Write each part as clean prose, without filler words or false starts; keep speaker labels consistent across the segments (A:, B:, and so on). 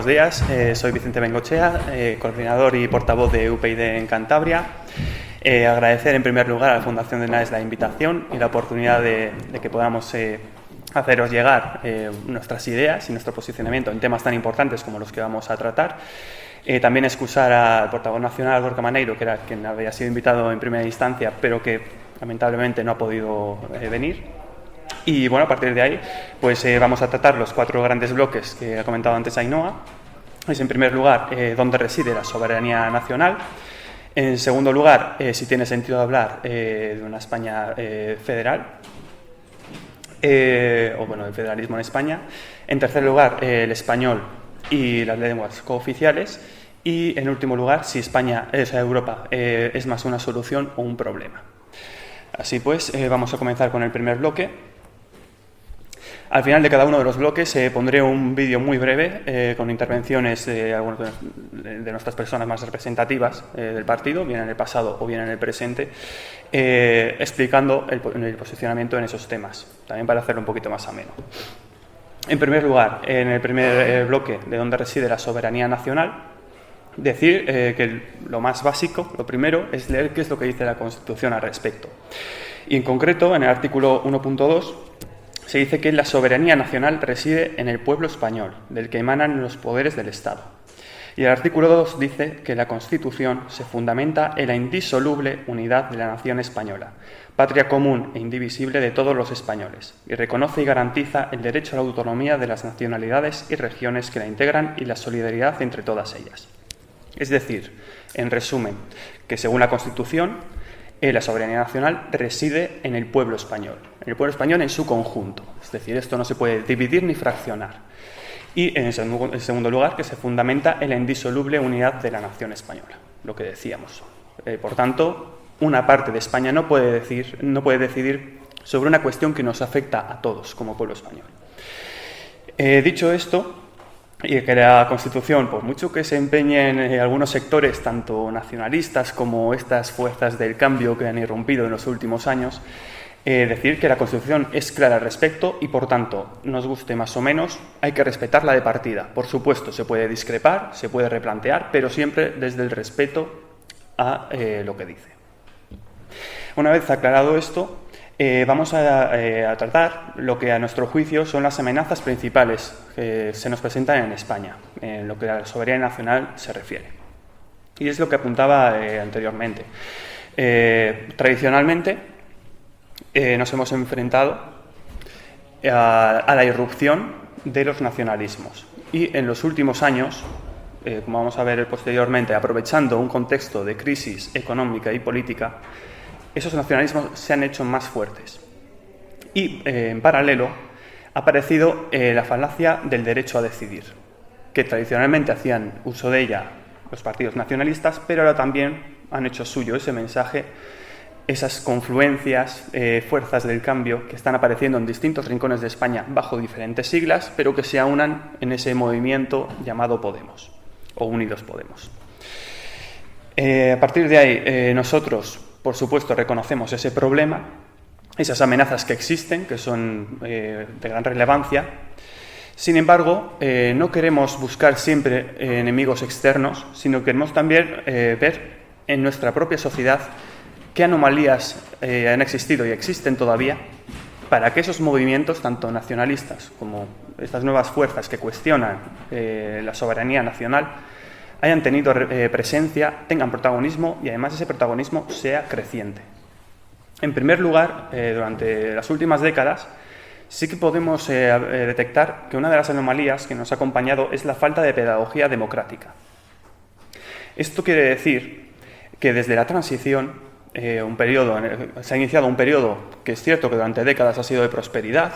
A: días. Soy Vicente Bengochea, coordinador y portavoz de UPyD en Cantabria. Agradecer en primer lugar a la Fundación de NAES la invitación y la oportunidad de que podamos haceros llegar nuestras ideas y nuestro posicionamiento en temas tan importantes como los que vamos a tratar. También excusar al portavoz nacional, Gorka Maneiro, que era quien había sido invitado en primera instancia, pero que lamentablemente no ha podido venir. Y bueno, a partir de ahí, pues vamos a tratar los 4 grandes bloques que ha comentado antes Ainhoa. Es, en primer lugar, dónde reside la soberanía nacional. En segundo lugar, si tiene sentido hablar de una España federal, o bueno, el federalismo en España. En tercer lugar, el español y las lenguas cooficiales. Y en último lugar, si Europa es más una solución o un problema. Así pues, vamos a comenzar con el primer bloque. Al final de cada uno de los bloques pondré un vídeo muy breve con intervenciones de algunas de nuestras personas más representativas del partido, bien en el pasado o bien en el presente, explicando el posicionamiento en esos temas, también para hacerlo un poquito más ameno. En primer lugar, en el primer bloque de dónde reside la soberanía nacional, decir que lo más básico, lo primero, es leer qué es lo que dice la Constitución al respecto. Y en concreto, en el artículo 1.2, se dice que la soberanía nacional reside en el pueblo español, del que emanan los poderes del Estado. Y el artículo 2 dice que la Constitución se fundamenta en la indisoluble unidad de la nación española, patria común e indivisible de todos los españoles, y reconoce y garantiza el derecho a la autonomía de las nacionalidades y regiones que la integran y la solidaridad entre todas ellas. Es decir, en resumen, que según la Constitución, la soberanía nacional reside en el pueblo español en su conjunto. Es decir, esto no se puede dividir ni fraccionar. Y en segundo lugar, que se fundamenta en la indisoluble unidad de la nación española, lo que decíamos. Por tanto, una parte de España no puede decidir sobre una cuestión que nos afecta a todos como pueblo español. Dicho esto, y que la Constitución, por mucho que se empeñen en algunos sectores, tanto nacionalistas como estas fuerzas del cambio que han irrumpido en los últimos años, decir que la Constitución es clara al respecto y, por tanto, nos guste más o menos, hay que respetarla de partida. Por supuesto, se puede discrepar, se puede replantear, pero siempre desde el respeto a lo que dice. Una vez aclarado esto, vamos a tratar lo que a nuestro juicio son las amenazas principales que se nos presentan en España, en lo que a la soberanía nacional se refiere. Y es lo que apuntaba anteriormente. Tradicionalmente nos hemos enfrentado a la irrupción de los nacionalismos y en los últimos años, como vamos a ver posteriormente, aprovechando un contexto de crisis económica y política, esos nacionalismos se han hecho más fuertes. Y, en paralelo, ha aparecido la falacia del derecho a decidir, que tradicionalmente hacían uso de ella los partidos nacionalistas, pero ahora también han hecho suyo ese mensaje, esas confluencias, fuerzas del cambio que están apareciendo en distintos rincones de España bajo diferentes siglas, pero que se aunan en ese movimiento llamado Podemos, o Unidos Podemos. A partir de ahí, nosotros, por supuesto, reconocemos ese problema, esas amenazas que existen, que son de gran relevancia. Sin embargo, no queremos buscar siempre enemigos externos, sino queremos también ver en nuestra propia sociedad qué anomalías han existido y existen todavía para que esos movimientos, tanto nacionalistas como estas nuevas fuerzas que cuestionan la soberanía nacional, hayan tenido presencia, tengan protagonismo y además ese protagonismo sea creciente. En primer lugar, durante las últimas décadas, sí que podemos detectar que una de las anomalías que nos ha acompañado es la falta de pedagogía democrática. Esto quiere decir que desde la transición, se ha iniciado un periodo que es cierto que durante décadas ha sido de prosperidad.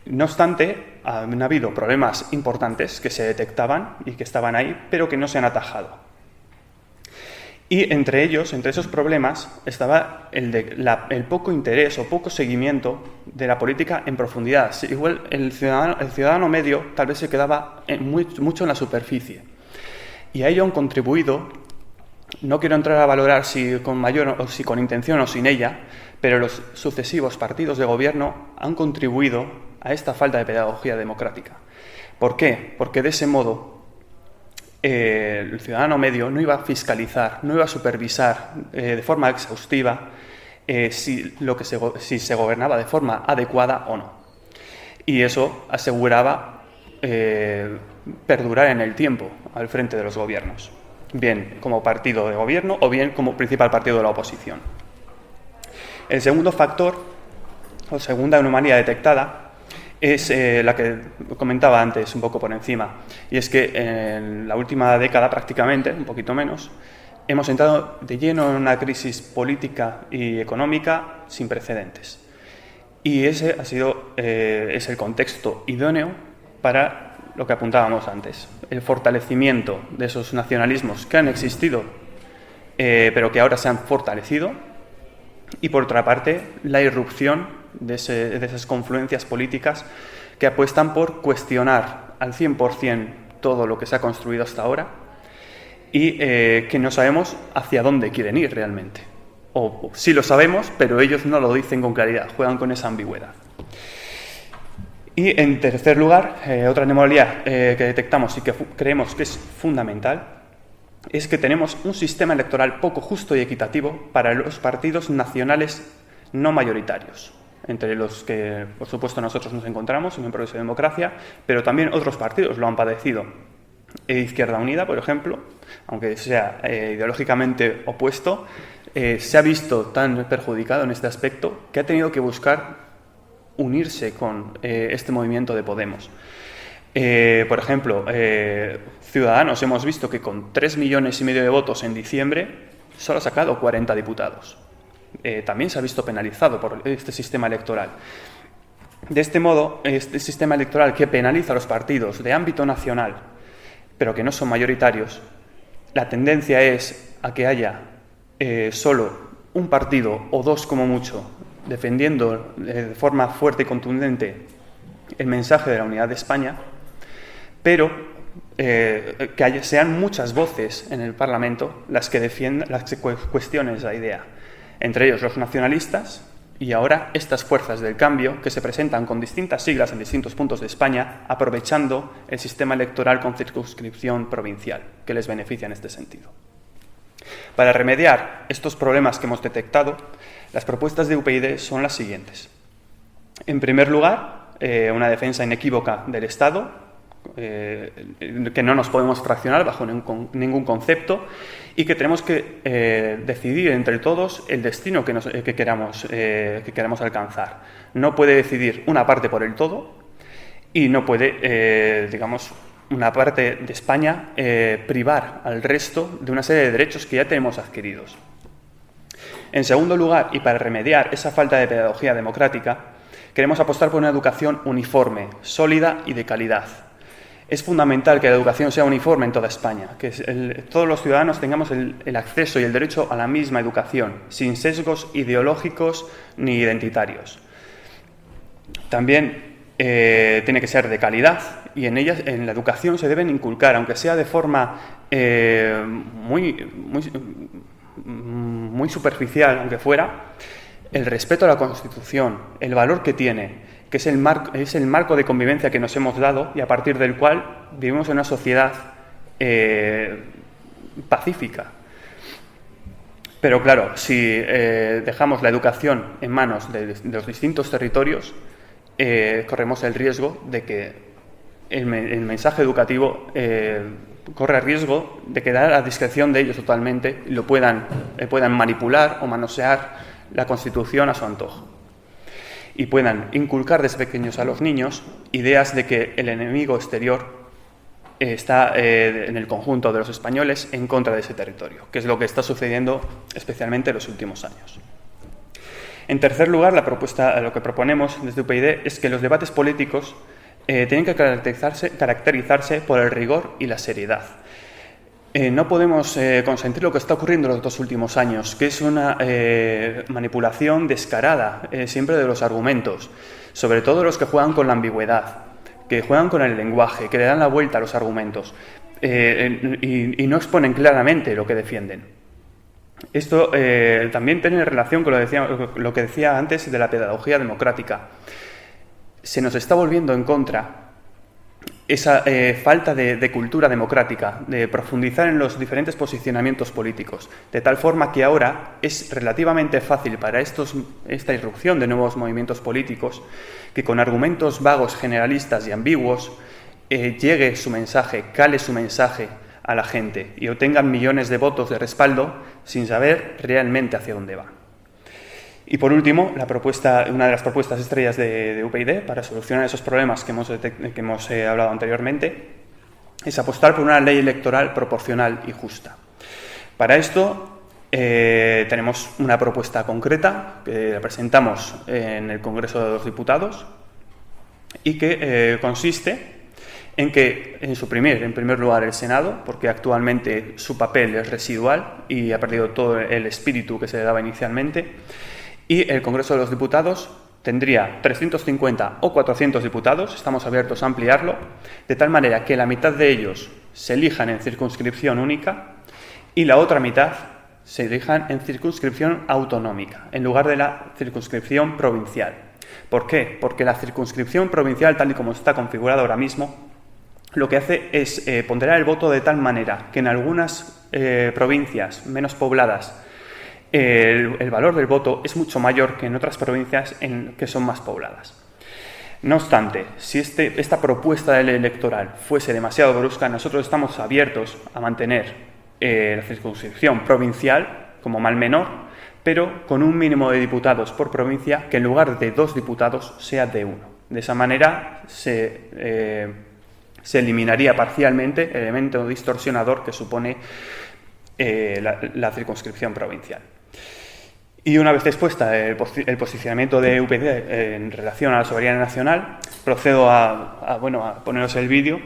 A: No obstante, han habido problemas importantes que se detectaban y que estaban ahí, pero que no se han atajado. Y entre esos problemas, estaba el poco interés o poco seguimiento de la política en profundidad. Igual el ciudadano medio tal vez se quedaba mucho en la superficie. Y a ello han contribuido, no quiero entrar a valorar si con mayor o si con intención o sin ella, pero los sucesivos partidos de gobierno han contribuido a esta falta de pedagogía democrática. ¿Por qué? Porque de ese modo el ciudadano medio no iba a fiscalizar, no iba a supervisar de forma exhaustiva si se gobernaba de forma adecuada o no. Y eso aseguraba perdurar en el tiempo al frente de los gobiernos, bien como partido de gobierno o bien como principal partido de la oposición. El segundo factor, o segunda anomalía detectada, es la que comentaba antes un poco por encima, y es que en la última década prácticamente, un poquito menos, hemos entrado de lleno en una crisis política y económica sin precedentes. Y ese es el contexto idóneo para lo que apuntábamos antes, el fortalecimiento de esos nacionalismos que han existido, pero que ahora se han fortalecido, y por otra parte, la irrupción de esas confluencias políticas que apuestan por cuestionar al 100% todo lo que se ha construido hasta ahora y que no sabemos hacia dónde quieren ir realmente. O sí lo sabemos, pero ellos no lo dicen con claridad, juegan con esa ambigüedad. Y en tercer lugar, otra anomalía que detectamos y que creemos que es fundamental es que tenemos un sistema electoral poco justo y equitativo para los partidos nacionales no mayoritarios, entre los que, por supuesto, nosotros nos encontramos en Progreso y Democracia, pero también otros partidos lo han padecido. Izquierda Unida, por ejemplo, aunque sea ideológicamente opuesto, se ha visto tan perjudicado en este aspecto que ha tenido que buscar unirse con este movimiento de Podemos. Por ejemplo, Ciudadanos hemos visto que con 3,5 millones de votos en diciembre solo ha sacado 40 diputados. También se ha visto penalizado por este sistema electoral. De este modo, este sistema electoral que penaliza a los partidos de ámbito nacional, pero que no son mayoritarios, la tendencia es a que haya solo un partido o dos como mucho defendiendo de forma fuerte y contundente el mensaje de la unidad de España, pero que sean muchas voces en el Parlamento las que defiendan, las que cuestionen esa idea. Entre ellos los nacionalistas y ahora estas fuerzas del cambio que se presentan con distintas siglas en distintos puntos de España, aprovechando el sistema electoral con circunscripción provincial, que les beneficia en este sentido. Para remediar estos problemas que hemos detectado, las propuestas de UPyD son las siguientes. En primer lugar, una defensa inequívoca del Estado, que no nos podemos fraccionar bajo ningún concepto y que tenemos que decidir entre todos el destino que queramos alcanzar. No puede decidir una parte por el todo y no puede, una parte de España privar al resto de una serie de derechos que ya tenemos adquiridos. En segundo lugar, y para remediar esa falta de pedagogía democrática, queremos apostar por una educación uniforme, sólida y de calidad. Es fundamental que la educación sea uniforme en toda España, que todos los ciudadanos tengamos el acceso y el derecho a la misma educación, sin sesgos ideológicos ni identitarios. También tiene que ser de calidad y en la educación se deben inculcar, aunque sea de forma muy superficial, aunque fuera, el respeto a la Constitución, el valor que tiene, que es el marco de convivencia que nos hemos dado y a partir del cual vivimos en una sociedad pacífica. Pero claro, si dejamos la educación en manos de los distintos territorios, corremos el riesgo de que el mensaje educativo corre el riesgo de quedar a discreción de ellos totalmente y puedan manipular o manosear la Constitución a su antojo. Y puedan inculcar desde pequeños a los niños ideas de que el enemigo exterior está en el conjunto de los españoles en contra de ese territorio, que es lo que está sucediendo especialmente en los últimos años. En tercer lugar, lo que proponemos desde UPyD es que los debates políticos tienen que caracterizarse por el rigor y la seriedad. No podemos consentir lo que está ocurriendo en los 2 últimos años, que es una manipulación descarada siempre de los argumentos, sobre todo los que juegan con la ambigüedad, que juegan con el lenguaje, que le dan la vuelta a los argumentos y no exponen claramente lo que defienden. Esto también tiene relación con lo que decía antes de la pedagogía democrática. Se nos está volviendo en contra esa falta de cultura democrática, de profundizar en los diferentes posicionamientos políticos, de tal forma que ahora es relativamente fácil para esta irrupción de nuevos movimientos políticos que con argumentos vagos, generalistas y ambiguos llegue su mensaje, cale su mensaje a la gente y obtengan millones de votos de respaldo sin saber realmente hacia dónde va. Y por último, una de las propuestas estrellas de UPyD para solucionar esos problemas que hemos hablado anteriormente es apostar por una ley electoral proporcional y justa. Para esto tenemos una propuesta concreta que la presentamos en el Congreso de los Diputados y que consiste en suprimir, en primer lugar, el Senado, porque actualmente su papel es residual y ha perdido todo el espíritu que se le daba inicialmente. Y el Congreso de los Diputados tendría 350 o 400 diputados, estamos abiertos a ampliarlo, de tal manera que la mitad de ellos se elijan en circunscripción única y la otra mitad se elijan en circunscripción autonómica, en lugar de la circunscripción provincial. ¿Por qué? Porque la circunscripción provincial, tal y como está configurada ahora mismo, lo que hace es ponderar el voto de tal manera que en algunas provincias menos pobladas el valor del voto es mucho mayor que en otras provincias que son más pobladas. No obstante, si esta propuesta de ley electoral fuese demasiado brusca, nosotros estamos abiertos a mantener la circunscripción provincial como mal menor, pero con un mínimo de diputados por provincia que en lugar de 2 diputados sea de 1. De esa manera se eliminaría parcialmente el elemento distorsionador que supone la circunscripción provincial. Y una vez expuesta el posicionamiento de UPyD en relación a la soberanía nacional, procedo a poneros el vídeo,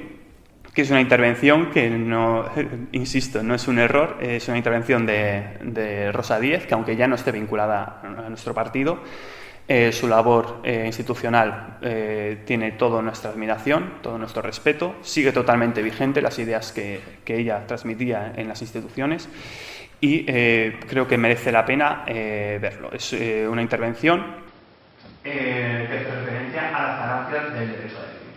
A: que es una intervención que, no, insisto, no es un error, es una intervención de Rosa Díez, que aunque ya no esté vinculada a nuestro partido, su labor institucional tiene toda nuestra admiración, todo nuestro respeto, sigue totalmente vigente las ideas que ella transmitía en las instituciones y creo que merece la pena verlo. Es una intervención que hace referencia a las falacias del derecho a decidir.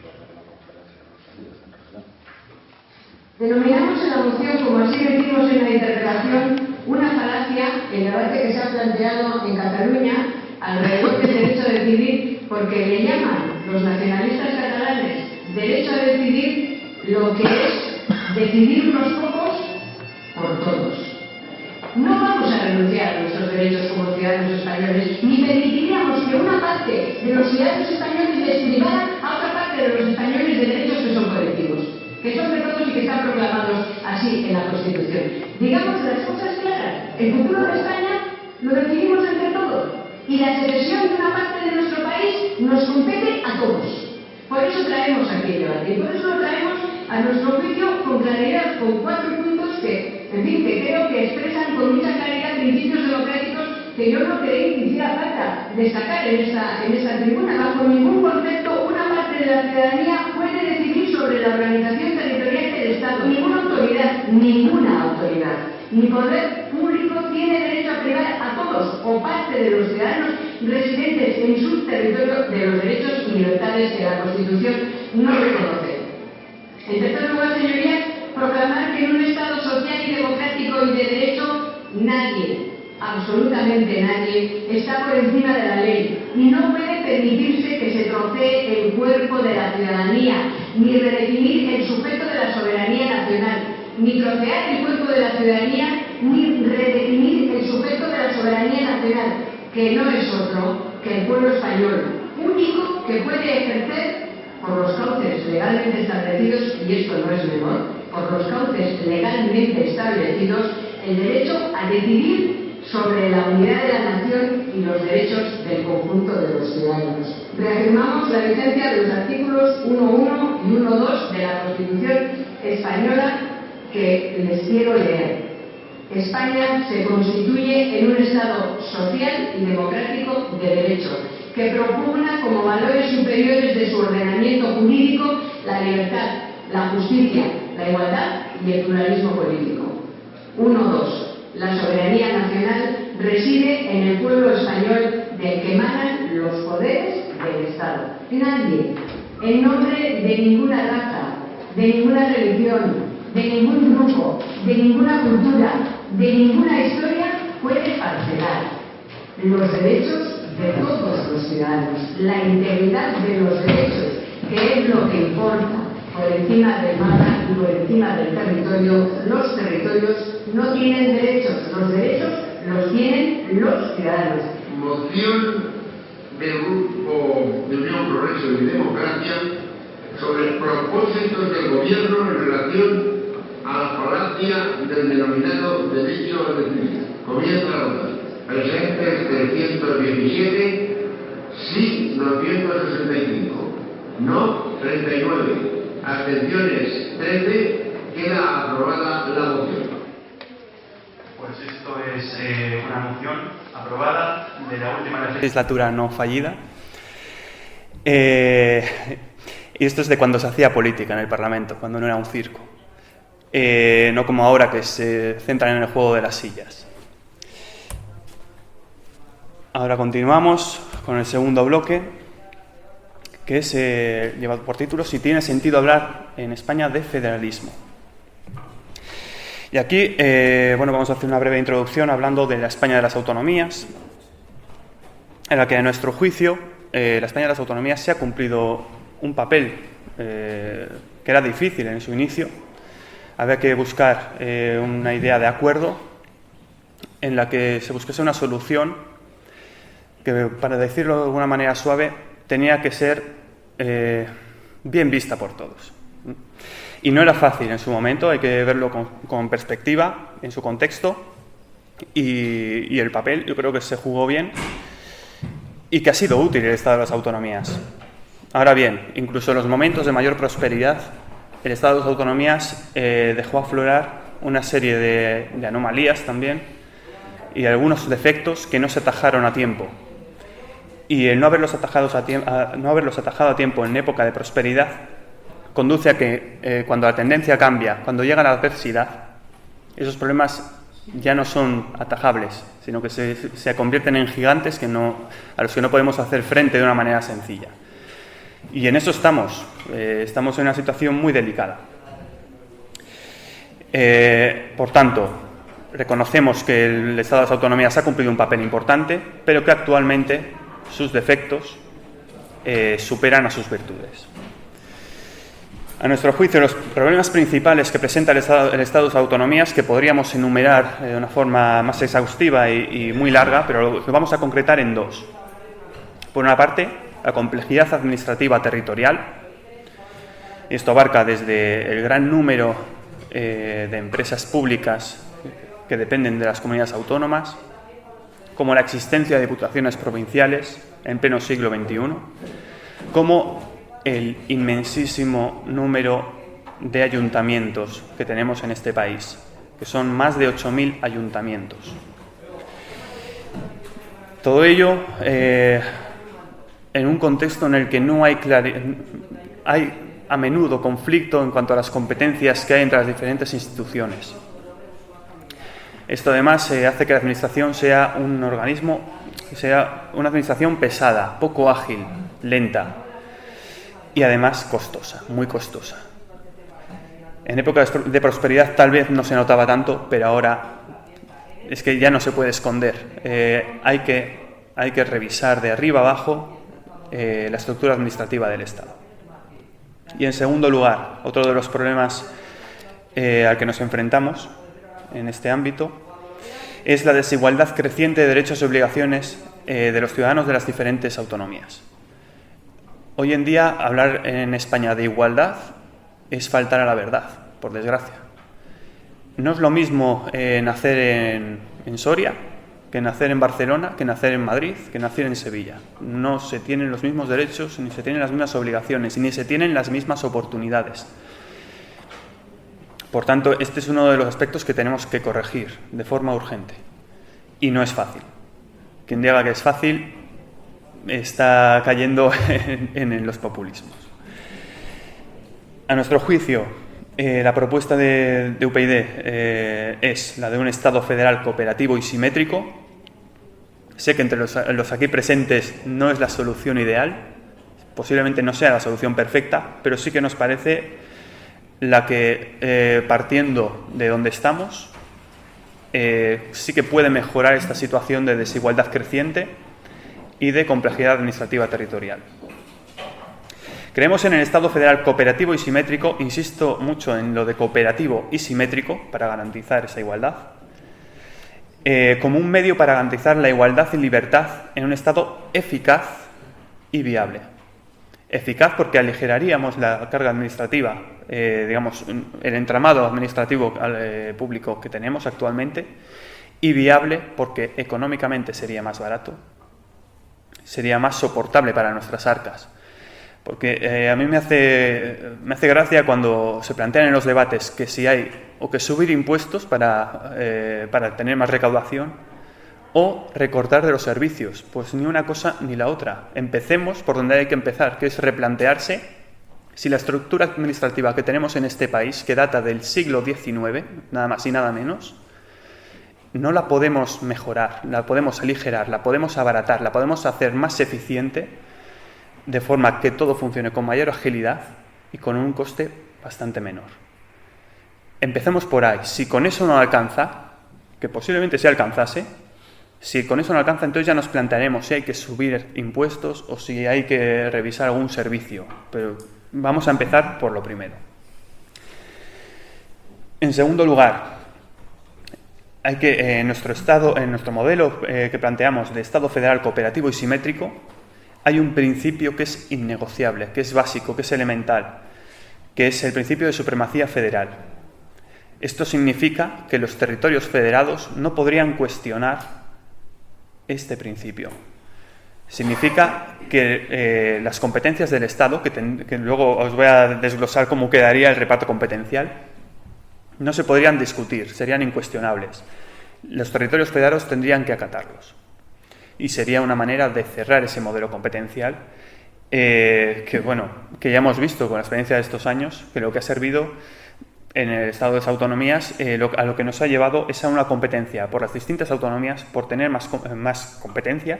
B: Denominamos en la moción, como así decimos en la interpelación, una falacia el debate que se ha planteado en Cataluña alrededor del derecho a decidir, porque le llaman los nacionalistas catalanes derecho a decidir lo que es decidir unos pocos por todos. No vamos a renunciar a nuestros derechos como ciudadanos españoles, ni permitiríamos que una parte de los ciudadanos españoles les privaran a otra parte de los españoles de derechos que son colectivos, que son de todos y que están proclamados así en la Constitución. Digamos las cosas claras, el futuro de España lo decidimos entre todos y la secesión de una parte de nuestro país nos compete a todos. Por eso traemos aquí el debate y por eso lo traemos a nuestro juicio con claridad, con 4 puntos que creo que expresan con mucha claridad principios democráticos que yo no creí que hiciera falta destacar en esta tribuna. Bajo ningún concepto una parte de la ciudadanía puede decidir sobre la organización territorial del Estado. Ninguna autoridad, ni poder público tiene derecho a privar a todos o parte de los ciudadanos residentes en su territorio de los derechos y libertades que la Constitución no reconoce. En tercer lugar, señorías, proclamar que en un Estado social y democrático y de derecho nadie, absolutamente nadie, está por encima de la ley y no puede permitirse que se trocee el cuerpo de la ciudadanía, ni redefinir el sujeto de la soberanía nacional, ni trocear el cuerpo de la ciudadanía, ni redefinir el sujeto de la soberanía nacional, que no es otro que el pueblo español, único que puede ejercer por los cauces legalmente establecidos, y esto no es menor, por los cauces legalmente establecidos, el derecho a decidir sobre la unidad de la nación y los derechos del conjunto de los ciudadanos. Reafirmamos la vigencia de los artículos 1.1 y 1.2 de la Constitución española que les quiero leer. España se constituye en un Estado social y democrático de derecho, que propugna como valores superiores de su ordenamiento jurídico la libertad, la justicia, la igualdad y el pluralismo político. 1.2. La soberanía nacional reside en el pueblo español del que emanan los poderes del Estado. Nadie, en nombre de ninguna raza, de ninguna religión, de ningún grupo, de ninguna cultura, de ninguna historia puede parcelar los derechos de todos los ciudadanos, la integridad de los derechos, que es lo que importa. Por encima del mapa y por encima del territorio, los territorios no tienen derechos, los derechos los tienen los ciudadanos.
C: Moción del Grupo de Unión, Progreso y Democracia sobre propósitos del Gobierno en relación a la falacia del denominado derecho a decidir. Comienza la votación. Presentes 317, sí 265, no 39. Abstenciones 13, queda aprobada la moción.
A: Pues esto es una moción aprobada de la última legislatura no fallida. Y esto es de cuando se hacía política en el Parlamento, cuando no era un circo. No como ahora que se centran en el juego de las sillas. Ahora continuamos con el segundo bloque, que es llevado por título "Si tiene sentido hablar en España de federalismo". Y aquí vamos a hacer una breve introducción hablando de la España de las autonomías, en la que, a nuestro juicio, la España de las autonomías se ha cumplido un papel que era difícil en su inicio. Había que buscar una idea de acuerdo en la que se buscase una solución que, para decirlo de alguna manera suave, tenía que ser bien vista por todos. Y no era fácil en su momento, hay que verlo con perspectiva, en su contexto, y el papel yo creo que se jugó bien y que ha sido útil el Estado de las autonomías. Ahora bien, incluso en los momentos de mayor prosperidad, el Estado de las autonomías dejó aflorar una serie de anomalías también y algunos defectos que no se atajaron a tiempo. Y el no haberlos atajado a tiempo en época de prosperidad conduce a que cuando la tendencia cambia, cuando llega la adversidad, esos problemas ya no son atajables, sino que se convierten en gigantes a los que no podemos hacer frente de una manera sencilla. Y en eso estamos en una situación muy delicada. Por tanto, reconocemos que el Estado de las autonomías ha cumplido un papel importante, pero que actualmente sus defectos superan a sus virtudes. A nuestro juicio, los problemas principales que presenta el Estado de las autonomías, que podríamos enumerar de una forma más exhaustiva y muy larga, pero lo vamos a concretar en dos. Por una parte, la complejidad administrativa territorial. Esto abarca desde el gran número de empresas públicas que dependen de las comunidades autónomas, como la existencia de diputaciones provinciales en pleno siglo XXI, como el inmensísimo número de ayuntamientos que tenemos en este país, que son más de 8.000 ayuntamientos. Todo ello en un contexto en el que no hay a menudo conflicto en cuanto a las competencias que hay entre las diferentes instituciones. Esto además hace que la administración sea un organismo, sea una administración pesada, poco ágil, lenta y además costosa, muy costosa. En épocas de prosperidad tal vez no se notaba tanto, pero ahora es que ya no se puede esconder. Hay que revisar de arriba abajo la estructura administrativa del Estado. Y en segundo lugar, otro de los problemas al que nos enfrentamos en este ámbito es la desigualdad creciente de derechos y obligaciones de los ciudadanos de las diferentes autonomías. Hoy en día, hablar en España de igualdad es faltar a la verdad, por desgracia. No es lo mismo nacer en Soria que nacer en Barcelona, que nacer en Madrid, que nacer en Sevilla. No se tienen los mismos derechos, ni se tienen las mismas obligaciones, ni se tienen las mismas oportunidades. Por tanto, este es uno de los aspectos que tenemos que corregir de forma urgente. Y no es fácil. Quien diga que es fácil está cayendo en los populismos. A nuestro juicio, la propuesta de UPyD es la de un Estado federal cooperativo y simétrico. Sé que entre los aquí presentes no es la solución ideal, posiblemente no sea la solución perfecta, pero sí que nos parece la que, partiendo de donde estamos, sí que puede mejorar esta situación de desigualdad creciente y de complejidad administrativa territorial. Creemos en el Estado federal cooperativo y simétrico, insisto mucho en lo de cooperativo y simétrico para garantizar esa igualdad, como un medio para garantizar la igualdad y libertad en un Estado eficaz y viable. Eficaz porque aligeraríamos la carga administrativa, digamos, el entramado administrativo público que tenemos actualmente, y viable porque económicamente sería más barato, sería más soportable para nuestras arcas. Porque a mí me hace gracia cuando se plantean en los debates que si hay o que subir impuestos para tener más recaudación o recortar de los servicios. Pues ni una cosa ni la otra. Empecemos por donde hay que empezar, que es replantearse si la estructura administrativa que tenemos en este país, que data del siglo XIX, nada más y nada menos, no la podemos mejorar, la podemos aligerar, la podemos abaratar, la podemos hacer más eficiente, de forma que todo funcione con mayor agilidad y con un coste bastante menor. Empecemos por ahí. Si con eso no alcanza, que posiblemente se alcanzase, si con eso no alcanza, entonces ya nos plantearemos si hay que subir impuestos o si hay que revisar algún servicio. Pero vamos a empezar por lo primero. En segundo lugar, hay que en nuestro modelo que planteamos de Estado federal cooperativo y simétrico, hay un principio que es innegociable, que es básico, que es elemental, que es el principio de supremacía federal. Esto significa que los territorios federados no podrían cuestionar este principio. Significa que las competencias del Estado, que luego os voy a desglosar cómo quedaría el reparto competencial, no se podrían discutir, serían incuestionables. Los territorios federados tendrían que acatarlos. Y sería una manera de cerrar ese modelo competencial que ya hemos visto con la experiencia de estos años, que lo que ha servido en el estado de las autonomías, a lo que nos ha llevado es a una competencia por las distintas autonomías, por tener más competencias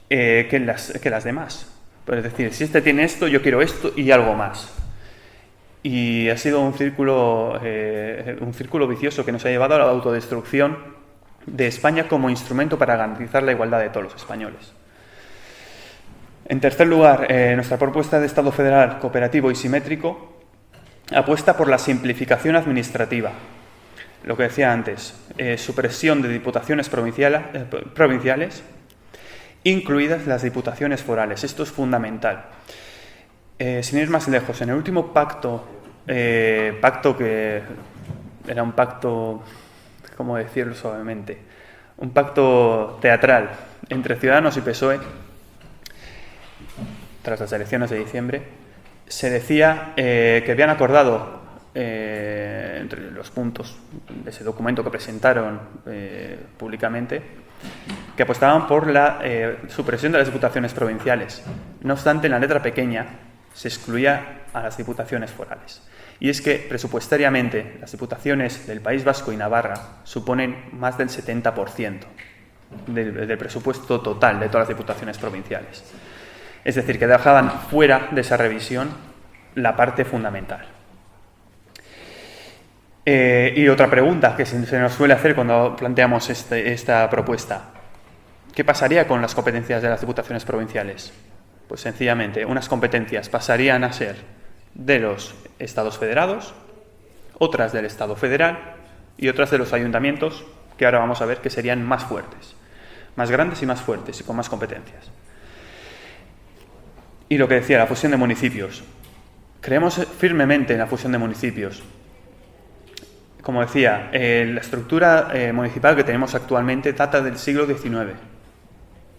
A: que las demás. Pues es decir, si este tiene esto, yo quiero esto y algo más. Y ha sido un círculo vicioso que nos ha llevado a la autodestrucción de España como instrumento para garantizar la igualdad de todos los españoles. En tercer lugar, nuestra propuesta de Estado federal cooperativo y simétrico apuesta por la simplificación administrativa. Lo que decía antes, supresión de diputaciones provinciales, incluidas las diputaciones forales. Esto es fundamental. Sin ir más lejos, en el último pacto que era un pacto, ¿cómo decirlo suavemente? Un pacto teatral entre Ciudadanos y PSOE, tras las elecciones de diciembre, se decía que habían acordado, entre los puntos de ese documento que presentaron públicamente, que apostaban por la supresión de las diputaciones provinciales. No obstante, en la letra pequeña se excluía a las diputaciones forales. Y es que presupuestariamente las diputaciones del País Vasco y Navarra suponen más del 70% del presupuesto total de todas las diputaciones provinciales. Es decir, que dejaban fuera de esa revisión la parte fundamental. Y otra pregunta que se nos suele hacer cuando planteamos esta propuesta: ¿qué pasaría con las competencias de las diputaciones provinciales? Pues sencillamente, unas competencias pasarían a ser de los estados federados, otras del Estado federal y otras de los ayuntamientos, que ahora vamos a ver que serían más fuertes, más grandes y más fuertes y con más competencias. Y lo que decía, la fusión de municipios. Creemos firmemente en la fusión de municipios. Como decía, la estructura municipal que tenemos actualmente data del siglo XIX.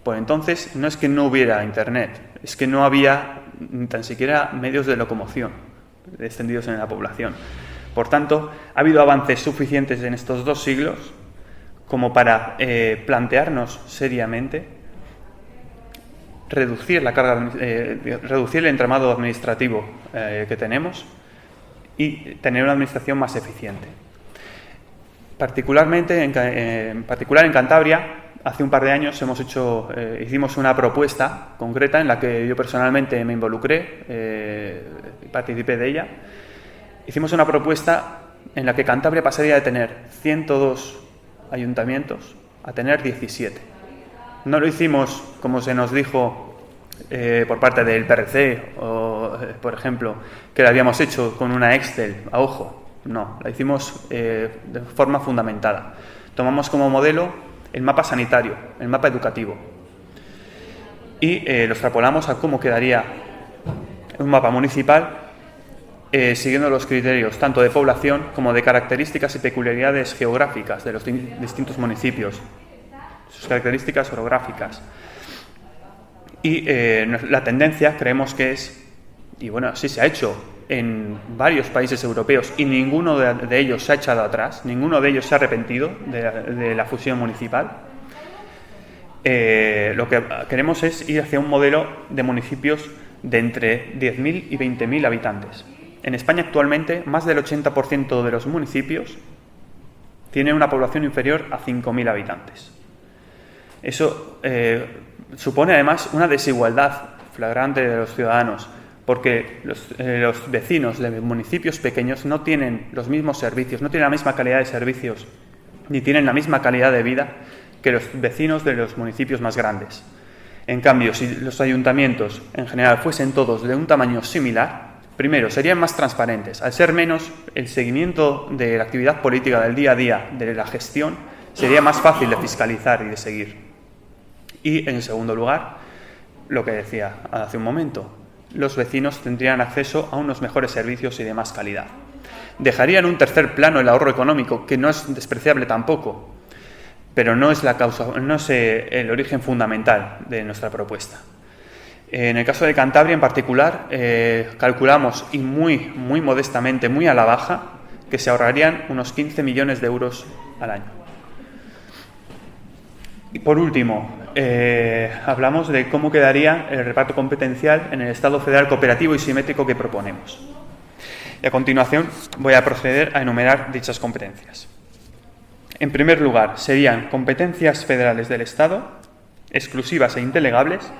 A: Por entonces no es que no hubiera Internet, es que no había ni tan siquiera medios de locomoción extendidos en la población. Por tanto, ha habido avances suficientes en estos 2 siglos como para plantearnos seriamente reducir el entramado administrativo que tenemos y tener una administración más eficiente. En particular en Cantabria, hace un par de años hicimos una propuesta concreta en la que yo personalmente me involucré, participé de ella, hicimos una propuesta en la que Cantabria pasaría de tener 102 ayuntamientos a tener 17. No lo hicimos como se nos dijo por parte del PRC o, por ejemplo, que lo habíamos hecho con una Excel a ojo. No, la hicimos de forma fundamentada. Tomamos como modelo el mapa sanitario, el mapa educativo y lo extrapolamos a cómo quedaría un mapa municipal siguiendo los criterios tanto de población como de características y peculiaridades geográficas de los distintos municipios, sus características orográficas. Y la tendencia creemos que es, y bueno, sí se ha hecho en varios países europeos y ninguno de ellos se ha echado atrás, ninguno de ellos se ha arrepentido de la fusión municipal. Lo que queremos es ir hacia un modelo de municipios de entre 10.000 y 20.000 habitantes. En España actualmente más del 80% de los municipios tienen una población inferior a 5.000 habitantes. Eso supone además una desigualdad flagrante de los ciudadanos, porque los vecinos de municipios pequeños no tienen los mismos servicios, no tienen la misma calidad de servicios, ni tienen la misma calidad de vida que los vecinos de los municipios más grandes. En cambio, si los ayuntamientos en general fuesen todos de un tamaño similar, primero, serían más transparentes. Al ser menos, el seguimiento de la actividad política del día a día, de la gestión, sería más fácil de fiscalizar y de seguir. Y, en segundo lugar, lo que decía hace un momento, los vecinos tendrían acceso a unos mejores servicios y de más calidad. Dejarían en un tercer plano el ahorro económico, que no es despreciable tampoco, pero no es la causa, no es el origen fundamental de nuestra propuesta. En el caso de Cantabria en particular, calculamos, y muy modestamente, muy a la baja, que se ahorrarían unos 15 millones de euros al año. Y por último, hablamos de cómo quedaría el reparto competencial en el Estado federal cooperativo y simétrico que proponemos. Y a continuación voy a proceder a enumerar dichas competencias. En primer lugar, serían competencias federales del Estado, exclusivas e indelegables,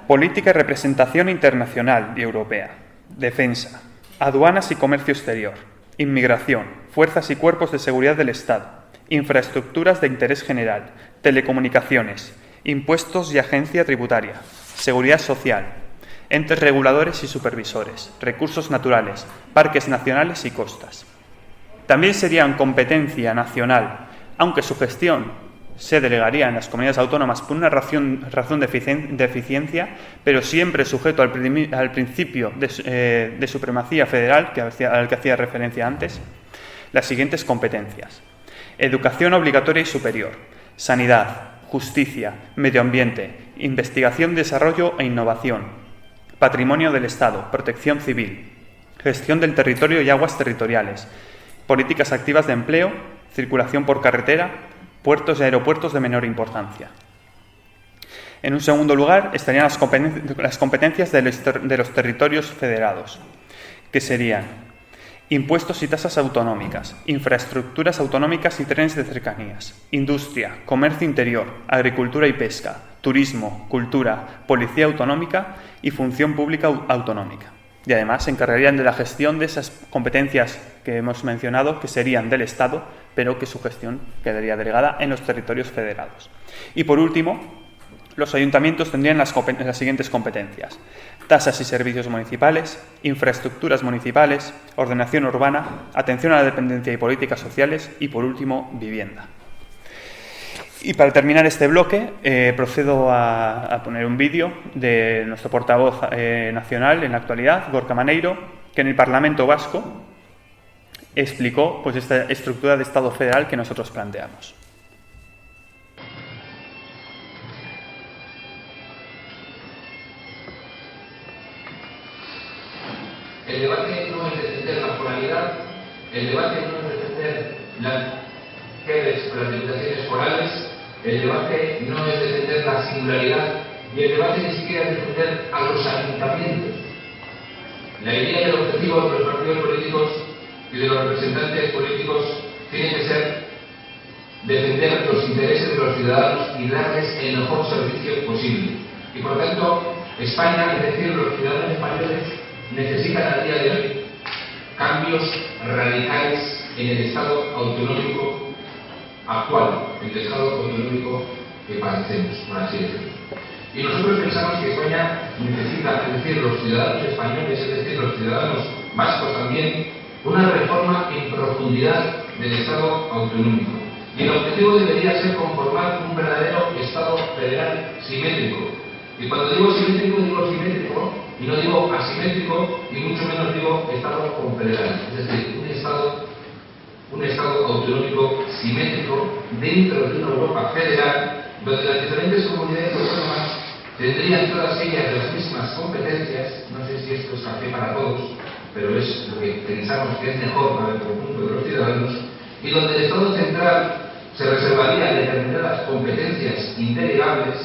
A: política y representación internacional y europea, defensa, aduanas y comercio exterior, inmigración, fuerzas y cuerpos de seguridad del Estado, infraestructuras de interés general, telecomunicaciones, impuestos y agencia tributaria, seguridad social, entes reguladores y supervisores, recursos naturales, parques nacionales y costas. También serían competencia nacional, aunque su gestión se delegaría en las comunidades autónomas por una razón de eficiencia, pero siempre sujeto al principio de supremacía federal al que hacía referencia antes, las siguientes competencias: educación obligatoria y superior, sanidad, justicia, medio ambiente, investigación, desarrollo e innovación, patrimonio del Estado, protección civil, gestión del territorio y aguas territoriales, políticas activas de empleo, circulación por carretera, puertos y aeropuertos de menor importancia. En un segundo lugar estarían las competencias de los territorios federados, que serían impuestos y tasas autonómicas, infraestructuras autonómicas y trenes de cercanías, industria, comercio interior, agricultura y pesca, turismo, cultura, policía autonómica y función pública autonómica. Y además se encargarían de la gestión de esas competencias que hemos mencionado, que serían del Estado, pero que su gestión quedaría delegada en los territorios federados. Y por último, los ayuntamientos tendrían las siguientes competencias: tasas y servicios municipales, infraestructuras municipales, ordenación urbana, atención a la dependencia y políticas sociales y, por último, vivienda. Y para terminar este bloque, procedo a poner un vídeo de nuestro portavoz nacional en la actualidad, Gorka Maneiro, que en el Parlamento Vasco explicó pues esta estructura de Estado federal que nosotros planteamos.
D: El debate no es defender la foralidad, el debate no es defender las redes o las diputaciones forales, el debate no es defender la singularidad y el debate ni siquiera es defender a los ayuntamientos. La idea y el objetivo de los partidos políticos y de los representantes políticos tiene que ser defender los intereses de los ciudadanos y darles el mejor servicio posible. Y por tanto, España, es decir, los ciudadanos españoles, necesitan a día de hoy cambios radicales en el Estado autonómico actual, el Estado autonómico que padecemos, por así decirlo. Y nosotros pensamos que España necesita, es decir, los ciudadanos españoles, es decir, los ciudadanos vascos también, una reforma en profundidad del Estado autonómico. Y el objetivo debería ser conformar un verdadero Estado federal simétrico. Y cuando digo simétrico y no digo asimétrico, y mucho menos digo Estado confederal. Es decir, un Estado autonómico simétrico dentro de una Europa federal, donde las diferentes comunidades autónomas tendrían todas ellas las mismas competencias. No sé si esto es café para todos, pero es lo que pensamos que es mejor para el conjunto de los ciudadanos, y donde el Estado central se reservaría determinadas competencias indelegables,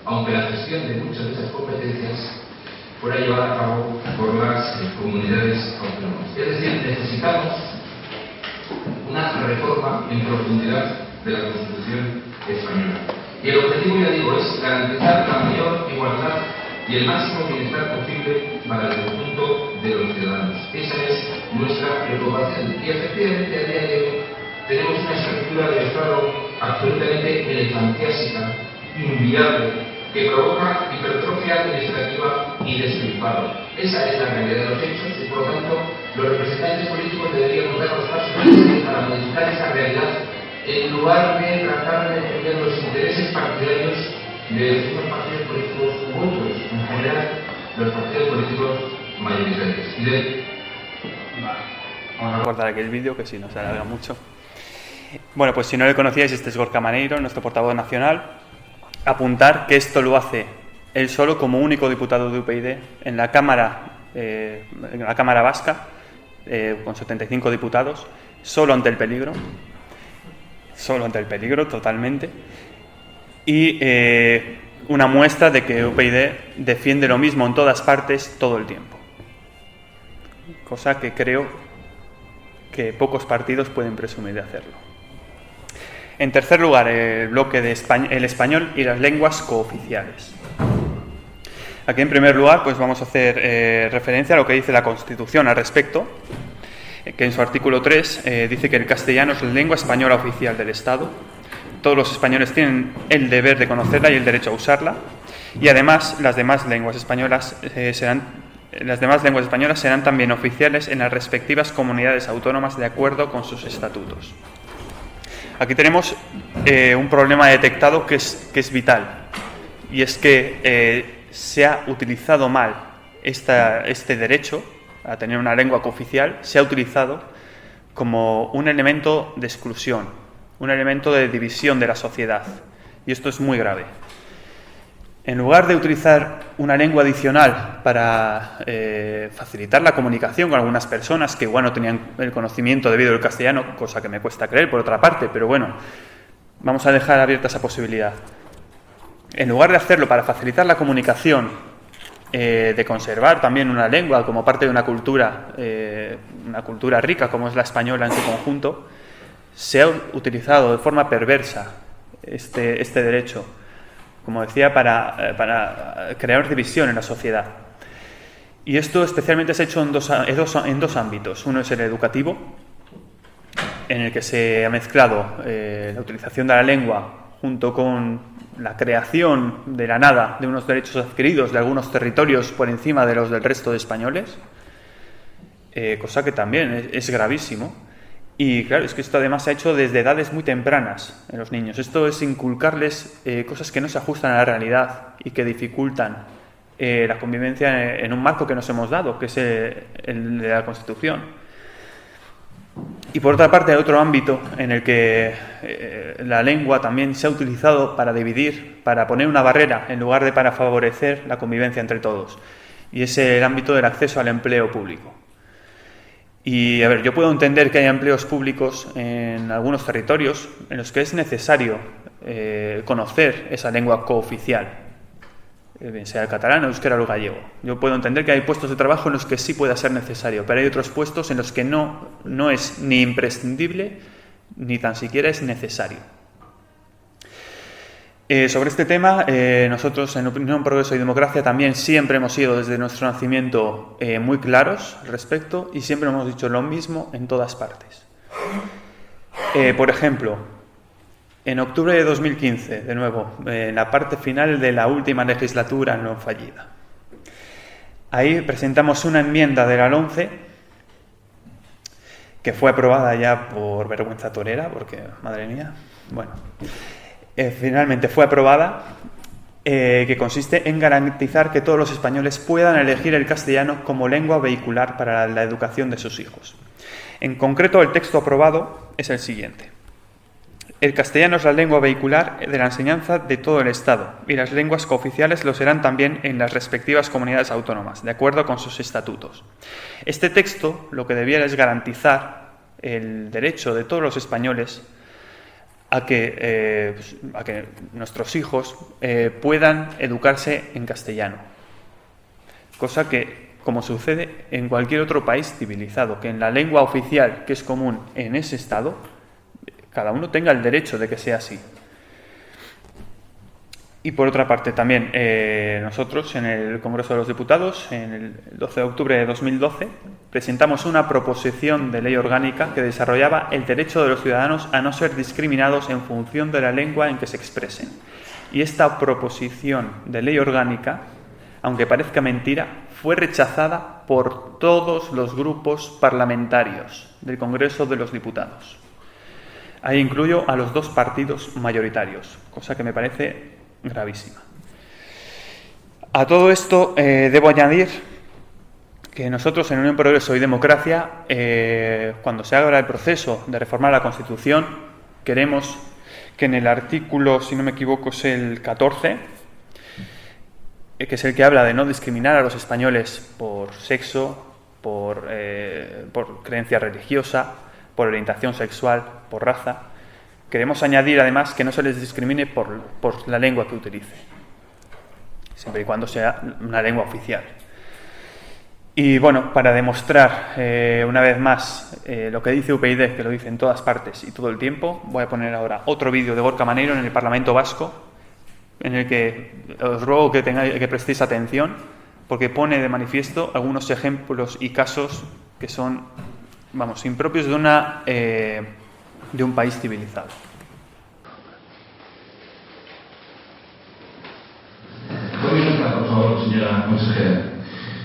D: aunque la gestión de muchas de esas competencias fuera llevada a cabo por las comunidades autónomas. Es decir, necesitamos una reforma en profundidad de la Constitución española. Y el objetivo, ya digo, es garantizar la mayor igualdad y el máximo bienestar posible para el conjunto de los ciudadanos. Esa es nuestra preocupación. Y efectivamente, a día de hoy, tenemos una estructura del Estado absolutamente elefantiásica, inviable, que provoca hipertrofia administrativa y despilfarro. Esa es la realidad de los hechos y, por lo tanto, los representantes políticos deberíamos dar los pasos necesarios para modificar esa realidad, en lugar de tratar de defender los intereses partidarios de unos partidos políticos u otros, en general, los partidos políticos mayoritarios.
A: Vamos a cortar aquí el vídeo, que si no se alarga mucho. Bueno, pues si no le conocíais, este es Gorka Maneiro, nuestro portavoz nacional. Apuntar que esto lo hace él solo como único diputado de UPyD en la Cámara vasca, con 75 diputados, solo ante el peligro totalmente, y una muestra de que UPyD defiende lo mismo en todas partes todo el tiempo, cosa que creo que pocos partidos pueden presumir de hacerlo. En tercer lugar, el bloque de el español y las lenguas cooficiales. Aquí, en primer lugar, pues vamos a hacer referencia a lo que dice la Constitución al respecto, que en su artículo 3 dice que el castellano es la lengua española oficial del Estado. Todos los españoles tienen el deber de conocerla y el derecho a usarla, y además las demás lenguas españolas serán también oficiales en las respectivas comunidades autónomas de acuerdo con sus estatutos. Aquí tenemos un problema detectado que es vital, y es que se ha utilizado mal este derecho a tener una lengua cooficial, se ha utilizado como un elemento de exclusión, un elemento de división de la sociedad, y esto es muy grave. En lugar de utilizar una lengua adicional para facilitar la comunicación con algunas personas que igual no tenían el conocimiento debido al castellano, cosa que me cuesta creer por otra parte, pero bueno, vamos a dejar abierta esa posibilidad. En lugar de hacerlo para facilitar la comunicación, de conservar también una lengua como parte de una cultura rica como es la española en su conjunto, se ha utilizado de forma perversa este derecho, como decía, para crear división en la sociedad. Y esto especialmente se ha hecho en dos ámbitos. Uno es el educativo, en el que se ha mezclado la utilización de la lengua junto con la creación de la nada de unos derechos adquiridos de algunos territorios por encima de los del resto de españoles, cosa que también es gravísimo. Y claro, es que esto además se ha hecho desde edades muy tempranas en los niños. Esto es inculcarles cosas que no se ajustan a la realidad y que dificultan la convivencia en un marco que nos hemos dado, que es el de la Constitución. Y por otra parte hay otro ámbito en el que la lengua también se ha utilizado para dividir, para poner una barrera en lugar de para favorecer la convivencia entre todos. Y es el ámbito del acceso al empleo público. Y, a ver, yo puedo entender que haya empleos públicos en algunos territorios en los que es necesario conocer esa lengua cooficial, bien sea el catalán, el euskera o el gallego. Yo puedo entender que hay puestos de trabajo en los que sí pueda ser necesario, pero hay otros puestos en los que no es ni imprescindible ni tan siquiera es necesario. Sobre este tema, nosotros en Unión, Progreso y Democracia también siempre hemos sido desde nuestro nacimiento muy claros al respecto y siempre hemos dicho lo mismo en todas partes. Por ejemplo, en octubre de 2015, de nuevo, en la parte final de la última legislatura no fallida, ahí presentamos una enmienda de la LOMCE que fue aprobada ya por vergüenza torera, porque, madre mía, bueno... finalmente fue aprobada, que consiste en garantizar que todos los españoles puedan elegir el castellano como lengua vehicular para la educación de sus hijos. En concreto, el texto aprobado es el siguiente. El castellano es la lengua vehicular de la enseñanza de todo el Estado y las lenguas cooficiales lo serán también en las respectivas comunidades autónomas, de acuerdo con sus estatutos. Este texto lo que debiera es garantizar el derecho de todos los españoles a que nuestros hijos puedan educarse en castellano. Cosa que, como sucede en cualquier otro país civilizado, que en la lengua oficial que es común en ese estado, cada uno tenga el derecho de que sea así. Y por otra parte también nosotros en el Congreso de los Diputados, en el 12 de octubre de 2012, presentamos una proposición de ley orgánica que desarrollaba el derecho de los ciudadanos a no ser discriminados en función de la lengua en que se expresen. Y esta proposición de ley orgánica, aunque parezca mentira, fue rechazada por todos los grupos parlamentarios del Congreso de los Diputados. Ahí incluyo a los dos partidos mayoritarios, cosa que me parece gravísima. A todo esto debo añadir que nosotros en Unión, Progreso y Democracia, cuando se haga el proceso de reformar la Constitución, queremos que en el artículo, si no me equivoco, es el 14, que es el que habla de no discriminar a los españoles por sexo, por creencia religiosa, por orientación sexual, por raza. Queremos añadir, además, que no se les discrimine por la lengua que utilice, siempre y cuando sea una lengua oficial. Y bueno, para demostrar una vez más lo que dice UPyD, que lo dice en todas partes y todo el tiempo, voy a poner ahora otro vídeo de Gorka Maneiro en el Parlamento Vasco, en el que os ruego que prestéis atención, porque pone de manifiesto algunos ejemplos y casos que son, vamos, impropios de un país civilizado.
E: Por favor, señora consejera.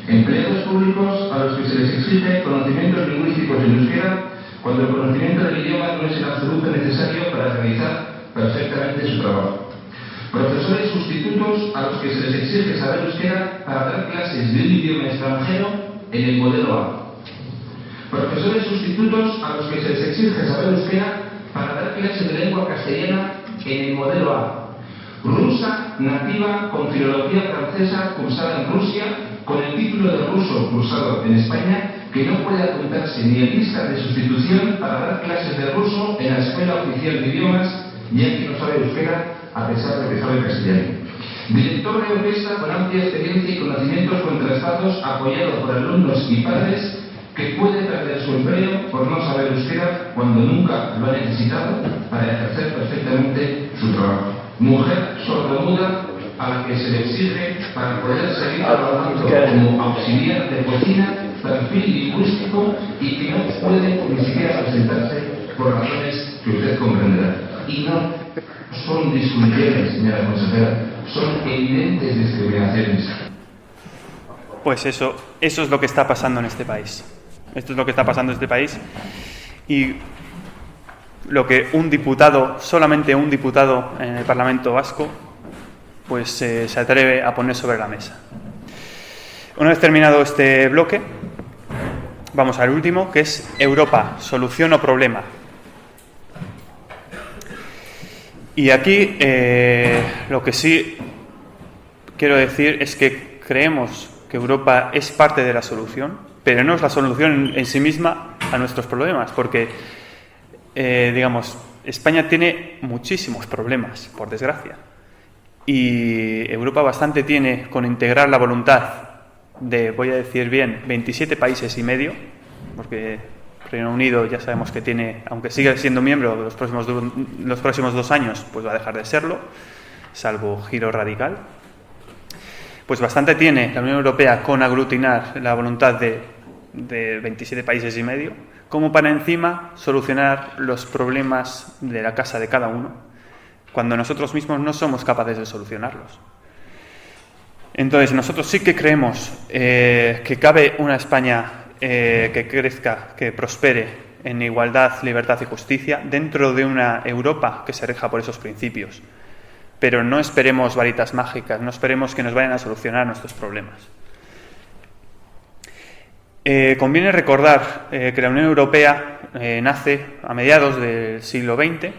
E: Empleados públicos a los que se les exige conocimientos lingüísticos en euskera cuando el conocimiento del idioma no es en absoluto necesario para realizar perfectamente su trabajo. Profesores sustitutos a los que se les exige saber euskera para dar clases de un idioma extranjero en el modelo A. Profesores sustitutos a los que se les exige saber euskera para dar clases de lengua castellana en el modelo A. Rusa nativa con filología francesa cursada en Rusia con el título de ruso cursado en España que no puede apuntarse ni en listas de sustitución para dar clases de ruso en la Escuela Oficial de Idiomas, ya que no sabe euskera a pesar de que sabe castellano. Director de orquesta con amplia experiencia y conocimientos contrastados apoyado por alumnos y padres que puede perder su empleo por no saber euskera cuando nunca lo ha necesitado para ejercer perfectamente su trabajo. Mujer sordomuda a la que se le exige para poder seguir trabajando como auxiliar de cocina, perfil lingüístico y que no puede ni siquiera presentarse por razones que usted comprenderá. Y no son disfunciones, señora consejera, son evidentes discriminaciones.
A: Pues eso es lo que está pasando en este país. Esto es lo que está pasando en este país y lo que solamente un diputado en el Parlamento Vasco, pues se atreve a poner sobre la mesa. Una vez terminado este bloque, vamos al último, que es Europa, solución o problema. Y aquí lo que sí quiero decir es que creemos que Europa es parte de la solución, pero no es la solución en sí misma a nuestros problemas, porque, digamos, España tiene muchísimos problemas, por desgracia. Y Europa bastante tiene con integrar la voluntad de, voy a decir bien, 27 países y medio, porque Reino Unido ya sabemos que tiene, aunque sigue siendo miembro de los próximos 2 años, pues va a dejar de serlo. salvo giro radical. Pues bastante tiene la Unión Europea con aglutinar la voluntad de 27 países y medio, como para encima solucionar los problemas de la casa de cada uno, cuando nosotros mismos no somos capaces de solucionarlos. Entonces, nosotros sí que creemos que cabe una España que crezca, que prospere en igualdad, libertad y justicia, dentro de una Europa que se rija por esos principios. Pero no esperemos varitas mágicas, no esperemos que nos vayan a solucionar nuestros problemas. Conviene recordar que la Unión Europea nace a mediados del siglo XX,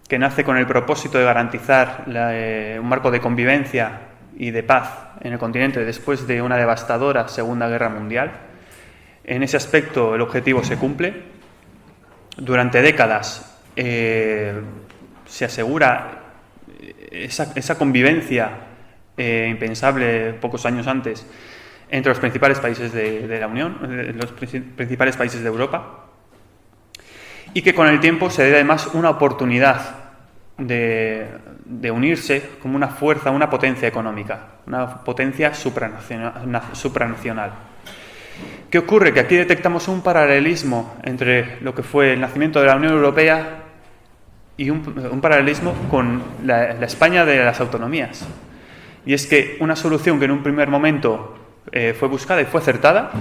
A: que nace con el propósito de garantizar un marco de convivencia y de paz en el continente después de una devastadora Segunda Guerra Mundial. En ese aspecto el objetivo se cumple. Durante décadas se asegura esa convivencia impensable pocos años antes entre los principales países de la Unión, los principales países de Europa, y que con el tiempo se dé además una oportunidad de unirse como una fuerza, una potencia económica, una potencia supranacional. ¿Qué ocurre? Que aquí detectamos un paralelismo entre lo que fue el nacimiento de la Unión Europea y un paralelismo con la España de las autonomías. Y es que una solución que en un primer momento fue buscada y fue acertada,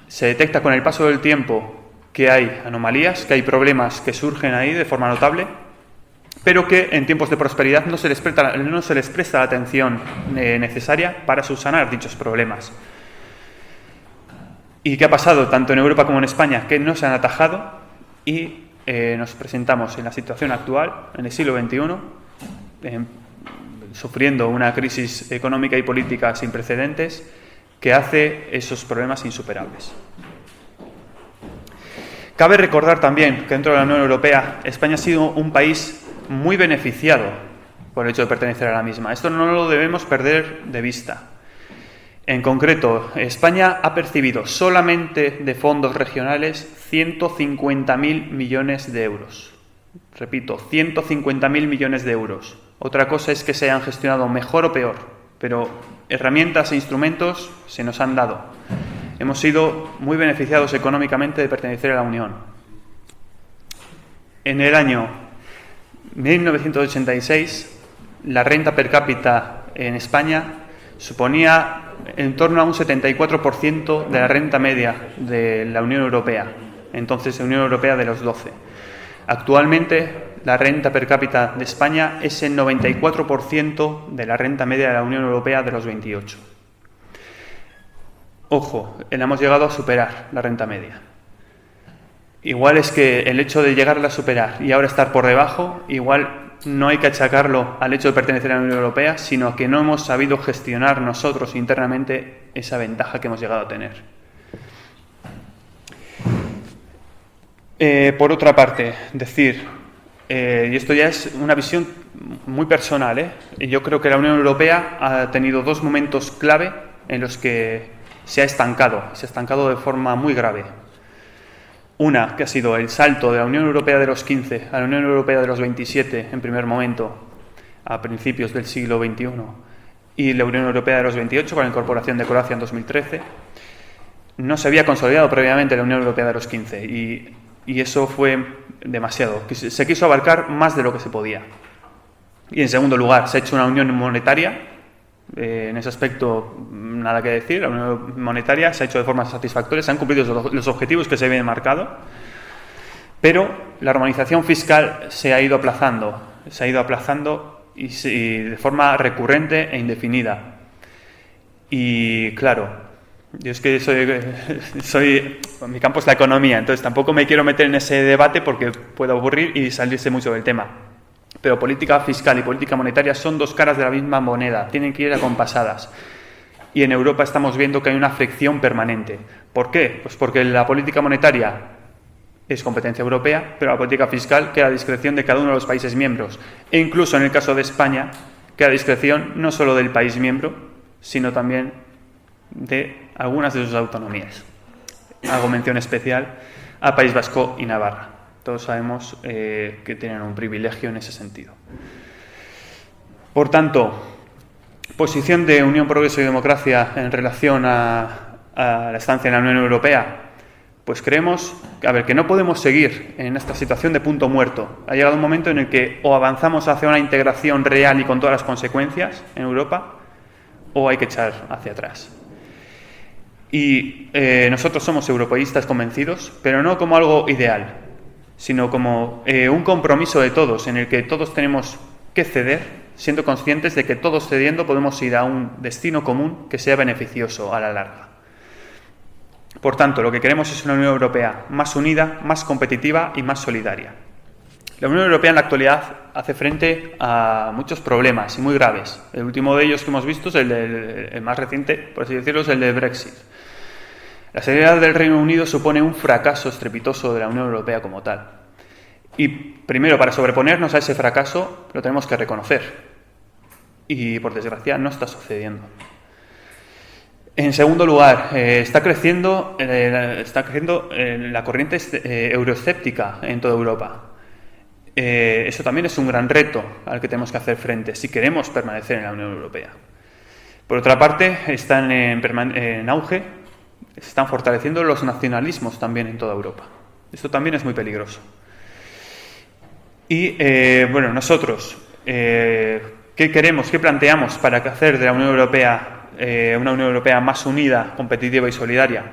A: se detecta con el paso del tiempo que hay anomalías, que hay problemas que surgen ahí de forma notable, pero que en tiempos de prosperidad no se les presta la atención necesaria para subsanar dichos problemas. ¿Y qué ha pasado tanto en Europa como en España? Que no se han atajado y nos presentamos en la situación actual, en el siglo XXI, sufriendo una crisis económica y política sin precedentes que hace esos problemas insuperables. Cabe recordar también que dentro de la Unión Europea España ha sido un país muy beneficiado por el hecho de pertenecer a la misma. Esto no lo debemos perder de vista. En concreto, España ha percibido solamente de fondos regionales 150.000 millones de euros. Repito, 150.000 millones de euros. Otra cosa es que se hayan gestionado mejor o peor, pero herramientas e instrumentos se nos han dado. Hemos sido muy beneficiados económicamente de pertenecer a la Unión. En el año 1986, la renta per cápita en España suponía en torno a un 74% de la renta media de la Unión Europea, entonces la Unión Europea de los 12. Actualmente, la renta per cápita de España es el 94% de la renta media de la Unión Europea de los 28. Ojo, hemos llegado a superar la renta media. Igual es que el hecho de llegarla a superar y ahora estar por debajo, igual no hay que achacarlo al hecho de pertenecer a la Unión Europea, sino que no hemos sabido gestionar nosotros internamente esa ventaja que hemos llegado a tener. Por otra parte, decir, y esto ya es una visión muy personal, yo creo que la Unión Europea ha tenido dos momentos clave en los que se ha estancado de forma muy grave. Una, que ha sido el salto de la Unión Europea de los 15 a la Unión Europea de los 27 en primer momento, a principios del siglo XXI, y la Unión Europea de los 28 con la incorporación de Croacia en 2013. No se había consolidado previamente la Unión Europea de los 15 y eso fue demasiado. Se quiso abarcar más de lo que se podía. Y en segundo lugar, se ha hecho una unión monetaria. En ese aspecto, nada que decir. La unión monetaria se ha hecho de forma satisfactoria, se han cumplido los objetivos que se habían marcado, pero la armonización fiscal se ha ido aplazando y de forma recurrente e indefinida. Y claro, yo es que mi campo es la economía, entonces tampoco me quiero meter en ese debate porque puedo aburrir y salirse mucho del tema. Pero política fiscal y política monetaria son dos caras de la misma moneda, tienen que ir acompasadas. Y en Europa estamos viendo que hay una fricción permanente. ¿Por qué? Pues porque la política monetaria es competencia europea, pero la política fiscal queda a discreción de cada uno de los países miembros. E incluso en el caso de España, queda a discreción no solo del país miembro, sino también de algunas de sus autonomías. Hago mención especial a País Vasco y Navarra. Todos sabemos que tienen un privilegio en ese sentido. Por tanto, posición de Unión, Progreso y Democracia en relación a la estancia en la Unión Europea. Pues creemos, que no podemos seguir en esta situación de punto muerto. Ha llegado un momento en el que o avanzamos hacia una integración real y con todas las consecuencias en Europa, o hay que echar hacia atrás. Y nosotros somos europeístas convencidos, pero no como algo ideal, sino como un compromiso de todos, en el que todos tenemos que ceder, siendo conscientes de que todos cediendo podemos ir a un destino común que sea beneficioso a la larga. Por tanto, lo que queremos es una Unión Europea más unida, más competitiva y más solidaria. La Unión Europea en la actualidad hace frente a muchos problemas y muy graves. El último de ellos que hemos visto es el más reciente, por así decirlo, es el de Brexit. La salida del Reino Unido supone un fracaso estrepitoso de la Unión Europea como tal. Y primero, para sobreponernos a ese fracaso, lo tenemos que reconocer. Y por desgracia no está sucediendo. En segundo lugar, está creciendo la corriente euroescéptica en toda Europa. Eso también es un gran reto al que tenemos que hacer frente si queremos permanecer en la Unión Europea. Por otra parte, están en auge, se están fortaleciendo los nacionalismos también en toda Europa. Esto también es muy peligroso. Y nosotros, ¿qué queremos, qué planteamos para hacer de la Unión Europea una Unión Europea más unida, competitiva y solidaria?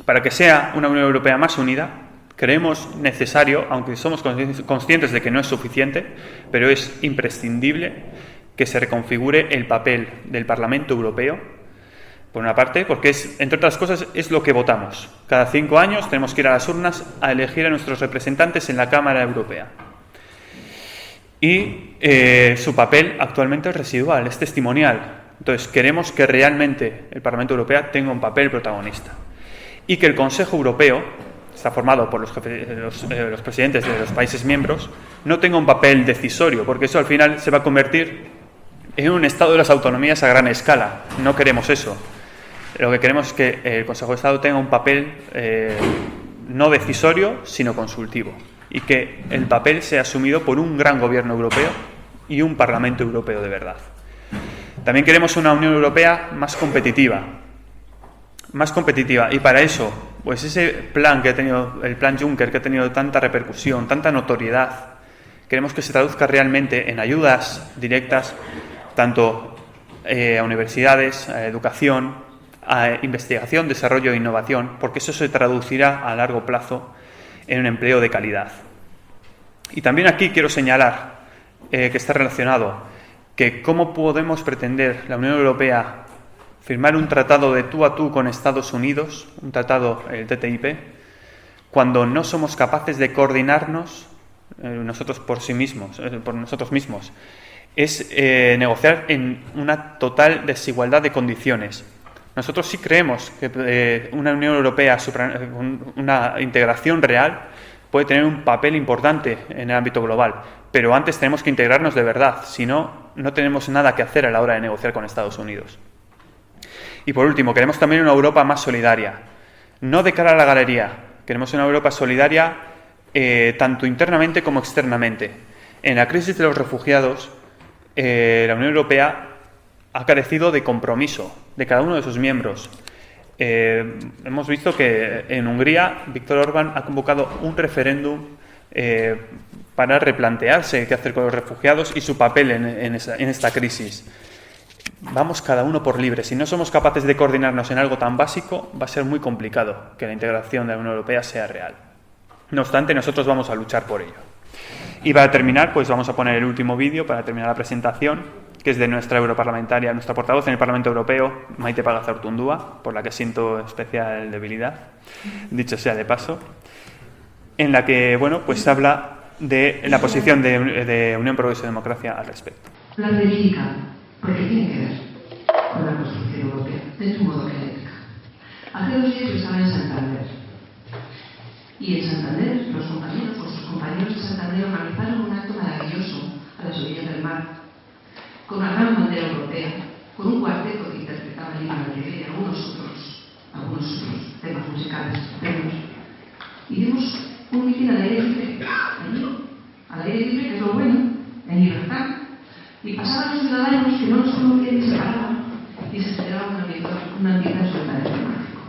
A: Para que sea una Unión Europea más unida, creemos necesario, aunque somos conscientes de que no es suficiente, pero es imprescindible que se reconfigure el papel del Parlamento Europeo, por una parte, porque entre otras cosas, es lo que votamos. Cada 5 años tenemos que ir a las urnas a elegir a nuestros representantes en la Cámara Europea. Y su papel actualmente es residual, es testimonial. Entonces, queremos que realmente el Parlamento Europeo tenga un papel protagonista. Y que el Consejo Europeo, está formado por los presidentes de los países miembros, no tenga un papel decisorio, porque eso al final se va a convertir en un Estado de las autonomías a gran escala. No queremos eso. Lo que queremos es que el Consejo de Estado tenga un papel no decisorio, sino consultivo. Y que el papel sea asumido por un gran gobierno europeo y un Parlamento Europeo de verdad. También queremos una Unión Europea más competitiva. Y para eso, pues ese plan que ha tenido, el plan Juncker, que ha tenido tanta repercusión, tanta notoriedad, queremos que se traduzca realmente en ayudas directas, tanto a universidades, a educación, a investigación, desarrollo e innovación, porque eso se traducirá a largo plazo en un empleo de calidad. Y también aquí quiero señalar que está relacionado que cómo podemos pretender la Unión Europea firmar un tratado de tú a tú con Estados Unidos, un tratado, el TTIP, cuando no somos capaces de coordinarnos nosotros por nosotros mismos. Es negociar en una total desigualdad de condiciones. Nosotros sí creemos que una Unión Europea, una integración real, puede tener un papel importante en el ámbito global, pero antes tenemos que integrarnos de verdad, si no, no tenemos nada que hacer a la hora de negociar con Estados Unidos. Y por último, queremos también una Europa más solidaria, no de cara a la galería, queremos una Europa solidaria tanto internamente como externamente. En la crisis de los refugiados, la Unión Europea ha carecido de compromiso de cada uno de sus miembros. Hemos visto que en Hungría Viktor Orbán ha convocado un referéndum para replantearse qué hacer con los refugiados y su papel en esta crisis. Vamos cada uno por libre. Si no somos capaces de coordinarnos en algo tan básico, va a ser muy complicado que la integración de la Unión Europea sea real. No obstante, nosotros vamos a luchar por ello. Y para terminar, pues vamos a poner el último vídeo para terminar la presentación, que es de nuestra europarlamentaria, nuestra portavoz en el Parlamento Europeo, Maite Pagazaurtundúa, por la que siento especial debilidad, dicho sea de paso, en la que, pues habla de la posición de Unión, Progreso y Democracia al respecto.
B: La verifica, porque tiene que ver con la construcción europea, de un modo que ética. Hace 2 días yo estaba en Santander. Y en Santander, nuestros compañeros de Santander organizaron un acto maravilloso a las orillas del mar, con una gran bandera europea, con un cuarteto que interpretaba el himno y algunos otros temas musicales estupendos. Y dimos un mitin al aire libre, allí, al aire libre, que es lo bueno, en libertad, Y pasaban los ciudadanos que no nos conocían y se paraban y se generaba un ambiente absolutamente mágico.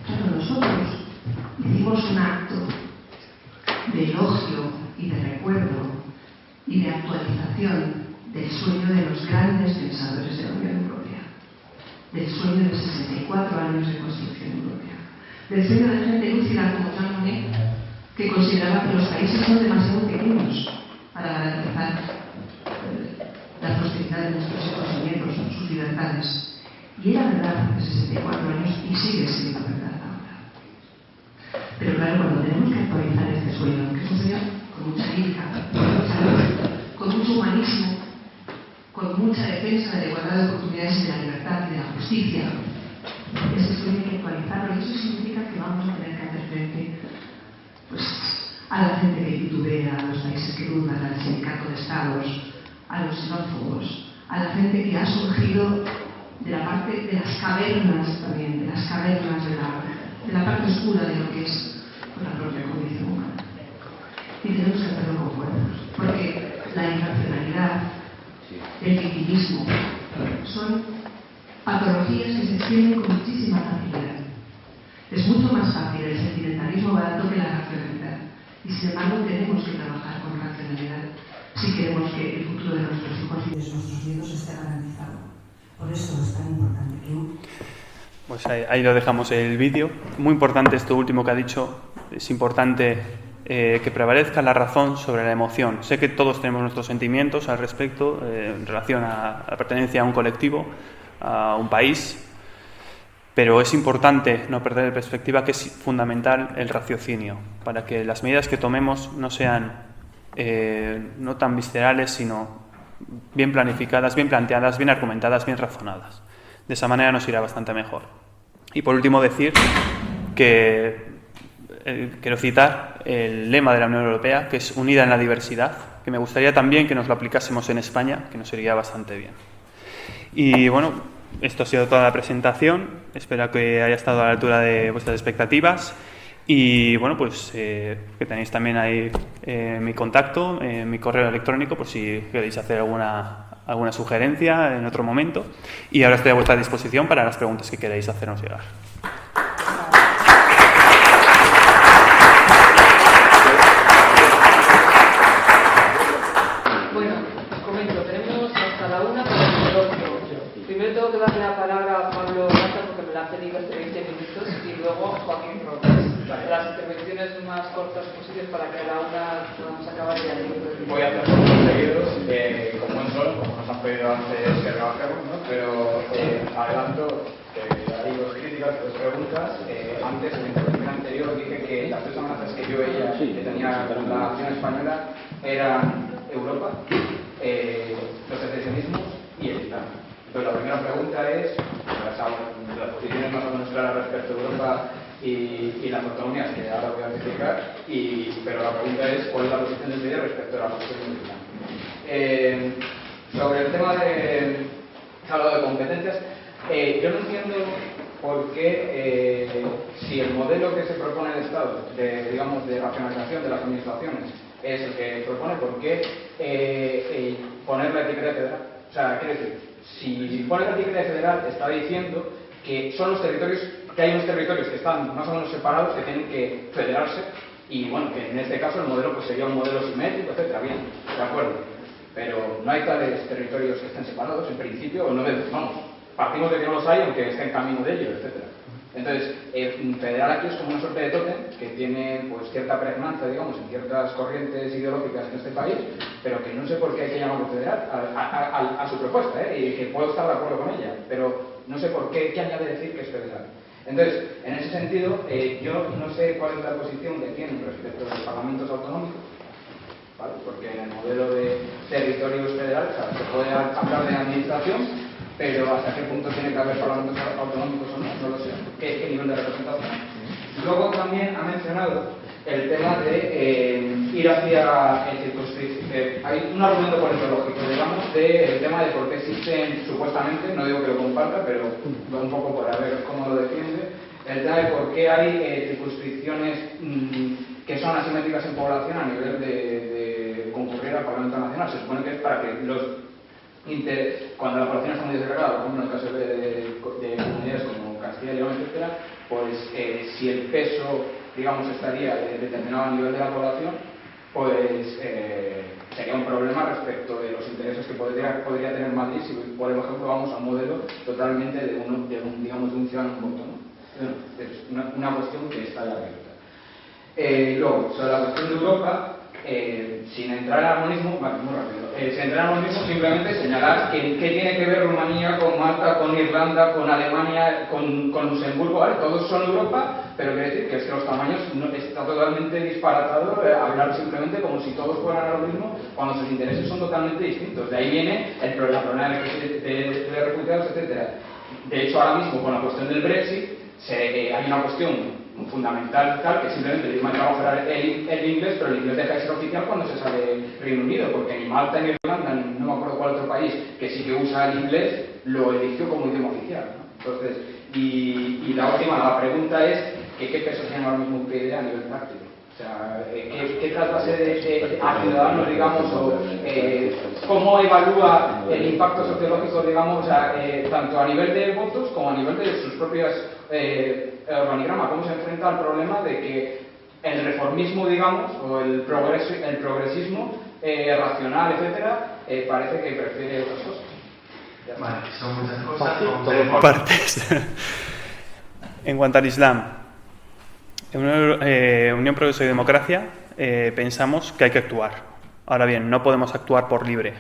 B: Claro, nosotros hicimos un acto de elogio y de recuerdo y de actualización del sueño de los grandes pensadores de la Unión Europea, del sueño de 64 años de construcción europea, del sueño de gente lúcida como Jean Monnet, que consideraba que los países son demasiado pequeños para garantizar la prosperidad de nuestros hijos y nietos, sus libertades. Y era verdad hace 64 años y sigue siendo verdad ahora. Pero claro, cuando tenemos que actualizar este sueño, que es un sueño con mucha lírica, con mucha luz, con mucho humanismo, con mucha defensa de la igualdad de oportunidades y de la libertad y de la justicia, ese sueño hay que actualizarlo, y eso significa que vamos a tener que hacer frente pues, a la gente que titubea, a los países que dudan, al sindicato de estados, a los xenófobos, a la gente que ha surgido de la parte de las cavernas también, de las cavernas de la parte oscura de lo que es la propia condición humana. Y tenemos que hacerlo con fuerzas, porque la irracionalidad, el victimismo, son patologías que se extienden con muchísima facilidad. Es mucho más fácil el sentimentalismo barato que la racionalidad. Y sin embargo tenemos que trabajar con racionalidad si queremos que el futuro de nuestros hijos y de nuestros nietos esté garantizado. Por eso es tan importante que...
A: Pues ahí lo dejamos el vídeo. Muy importante esto último que ha dicho. Es importante que prevalezca la razón sobre la emoción. Sé que todos tenemos nuestros sentimientos al respecto en relación a la pertenencia a un colectivo, a un país, pero es importante no perder de perspectiva que es fundamental el raciocinio para que las medidas que tomemos no sean no tan viscerales, sino bien planificadas, bien planteadas, bien argumentadas, bien razonadas. De esa manera nos irá bastante mejor. Y por último decir que quiero citar el lema de la Unión Europea, que es unida en la diversidad, que me gustaría también que nos lo aplicásemos en España, que nos iría bastante bien. Y bueno, esto ha sido toda la presentación. Espero que haya estado a la altura de vuestras expectativas. Y bueno, pues que tenéis también ahí mi contacto, mi correo electrónico, por si queréis hacer alguna sugerencia en otro momento. Y ahora estoy a vuestra disposición para las preguntas que queráis hacernos llegar.
F: Bueno, os comento, tenemos hasta la 1 para el otro. Primero tengo que darle la palabra a Pablo Raza porque me la ha pedido hace 20 minutos y luego Joaquín Robles. Las intervenciones más cortas posibles para que a la 1 podamos acabar ya.
G: Voy a hacer los seguidos, con buen sol, como nos han pedido antes que trabajemos, ¿no? Pero adelanto que hay dos críticas, dos preguntas. Antes, en la intervención anterior, dije que las tres amenazas que yo veía que tenía la nación española eran Europa, los secesionismos y el Islam. Entonces, la primera pregunta es, las posiciones más o menos claras respecto a Europa y las autonomías, que ahora voy a explicar, pero la pregunta es cuál es la posición del medio respecto a la posición del Islam. Sobre el tema de hablado de competencias, yo no entiendo por qué si el modelo que se propone el Estado de racionalización de las administraciones es el que propone, por qué poner la etiqueta federal. O sea, quiere decir, si pone la etiqueta federal está diciendo que son los territorios, que hay unos territorios que están más o menos separados, que tienen que federarse, y bueno, que en este caso el modelo pues sería un modelo simétrico, etcétera. Bien, de acuerdo, pero no hay tales territorios que estén separados en principio, o no, vamos, partimos de que no los hay, aunque esté en camino de ello, etcétera. Entonces, federal aquí es como una suerte de tótem que tiene pues cierta pregnancia, digamos, en ciertas corrientes ideológicas en este país, pero que no sé por qué hay que llamarlo federal a su propuesta, y que puedo estar de acuerdo con ella, pero no sé por qué añade decir que es federal. Entonces, en ese sentido, yo no sé cuál es la posición que tienen respecto a los parlamentos autonómicos, ¿vale? Porque en el modelo de territorios federales, o sea, se puede hablar de administración, pero hasta qué punto tiene que haber parlamentos autonómicos o no, no lo sé. ¿Qué nivel de representación? Luego también ha mencionado el tema de ir hacia el circunscripción. Hay un argumento politológico, digamos, del tema de por qué existen, supuestamente, no digo que lo comparta, pero un poco para ver cómo lo defiende, el tema de por qué hay circunscripciones que son asimétricas en población a nivel de concurrir al Parlamento Nacional. Se supone que es para que cuando la población está muy desagregada, por ejemplo en el caso de comunidades como Castilla y León, etcétera, pues si el peso, digamos, estaría determinado a nivel de la población, pues sería un problema respecto de los intereses que podría tener Madrid si, por ejemplo, vamos a un modelo totalmente de un ciudadano un voto, ¿no? Es una cuestión que está abierta. Luego, sobre la cuestión de Europa, sin entrar al armonismo, vale, muy rápido. Sin entrar al armonismo, simplemente señalar qué tiene que ver Rumanía con Malta, con Irlanda, con Alemania, con Luxemburgo, ¿vale? Todos son Europa, pero quiere decir que es que los tamaños está totalmente disparatado hablar simplemente como si todos fueran a lo mismo, cuando sus intereses son totalmente distintos. De ahí viene el problema de refugiados, etcétera. De hecho, ahora mismo con la cuestión del Brexit hay una cuestión fundamental tal que simplemente el idioma de trabajo era el inglés, pero el inglés deja de ser oficial cuando se sale del Reino Unido, porque ni Malta ni Irlanda, ni no me acuerdo cuál otro país que sí que usa el inglés, lo eligió como idioma oficial, ¿no? Entonces, y la pregunta es ¿qué peso tiene ahora mismo UPyD a nivel práctico? O sea, ¿qué trasvase a ciudadanos, digamos, o cómo evalúa el impacto sociológico, digamos, o sea, tanto a nivel de votos como a nivel de sus propias organigramas? ¿Cómo se enfrenta al problema de que el reformismo, digamos, o el progresismo racional, etcétera, parece que prefiere otras cosas?
H: Vale, son muchas cosas.
A: Partes. En cuanto al Islam, en Unión Progreso y Democracia pensamos que hay que actuar. Ahora bien, no podemos actuar por libre.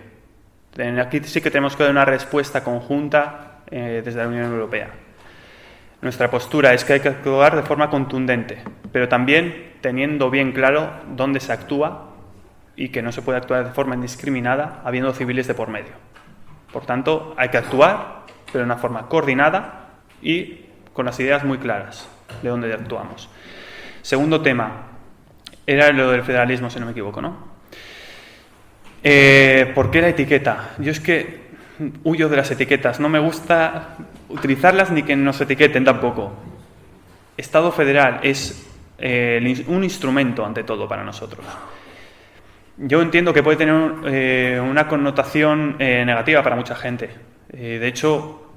A: Aquí sí que tenemos que dar una respuesta conjunta desde la Unión Europea. Nuestra postura es que hay que actuar de forma contundente, pero también teniendo bien claro dónde se actúa y que no se puede actuar de forma indiscriminada habiendo civiles de por medio. Por tanto, hay que actuar, pero de una forma coordinada y con las ideas muy claras de dónde actuamos. Segundo tema, era lo del federalismo, si no me equivoco, ¿no? ¿Por qué la etiqueta? Yo es que huyo de las etiquetas, no me gusta utilizarlas ni que nos etiqueten tampoco. Estado federal es un instrumento ante todo para nosotros. Yo entiendo que puede tener una connotación negativa para mucha gente. De hecho,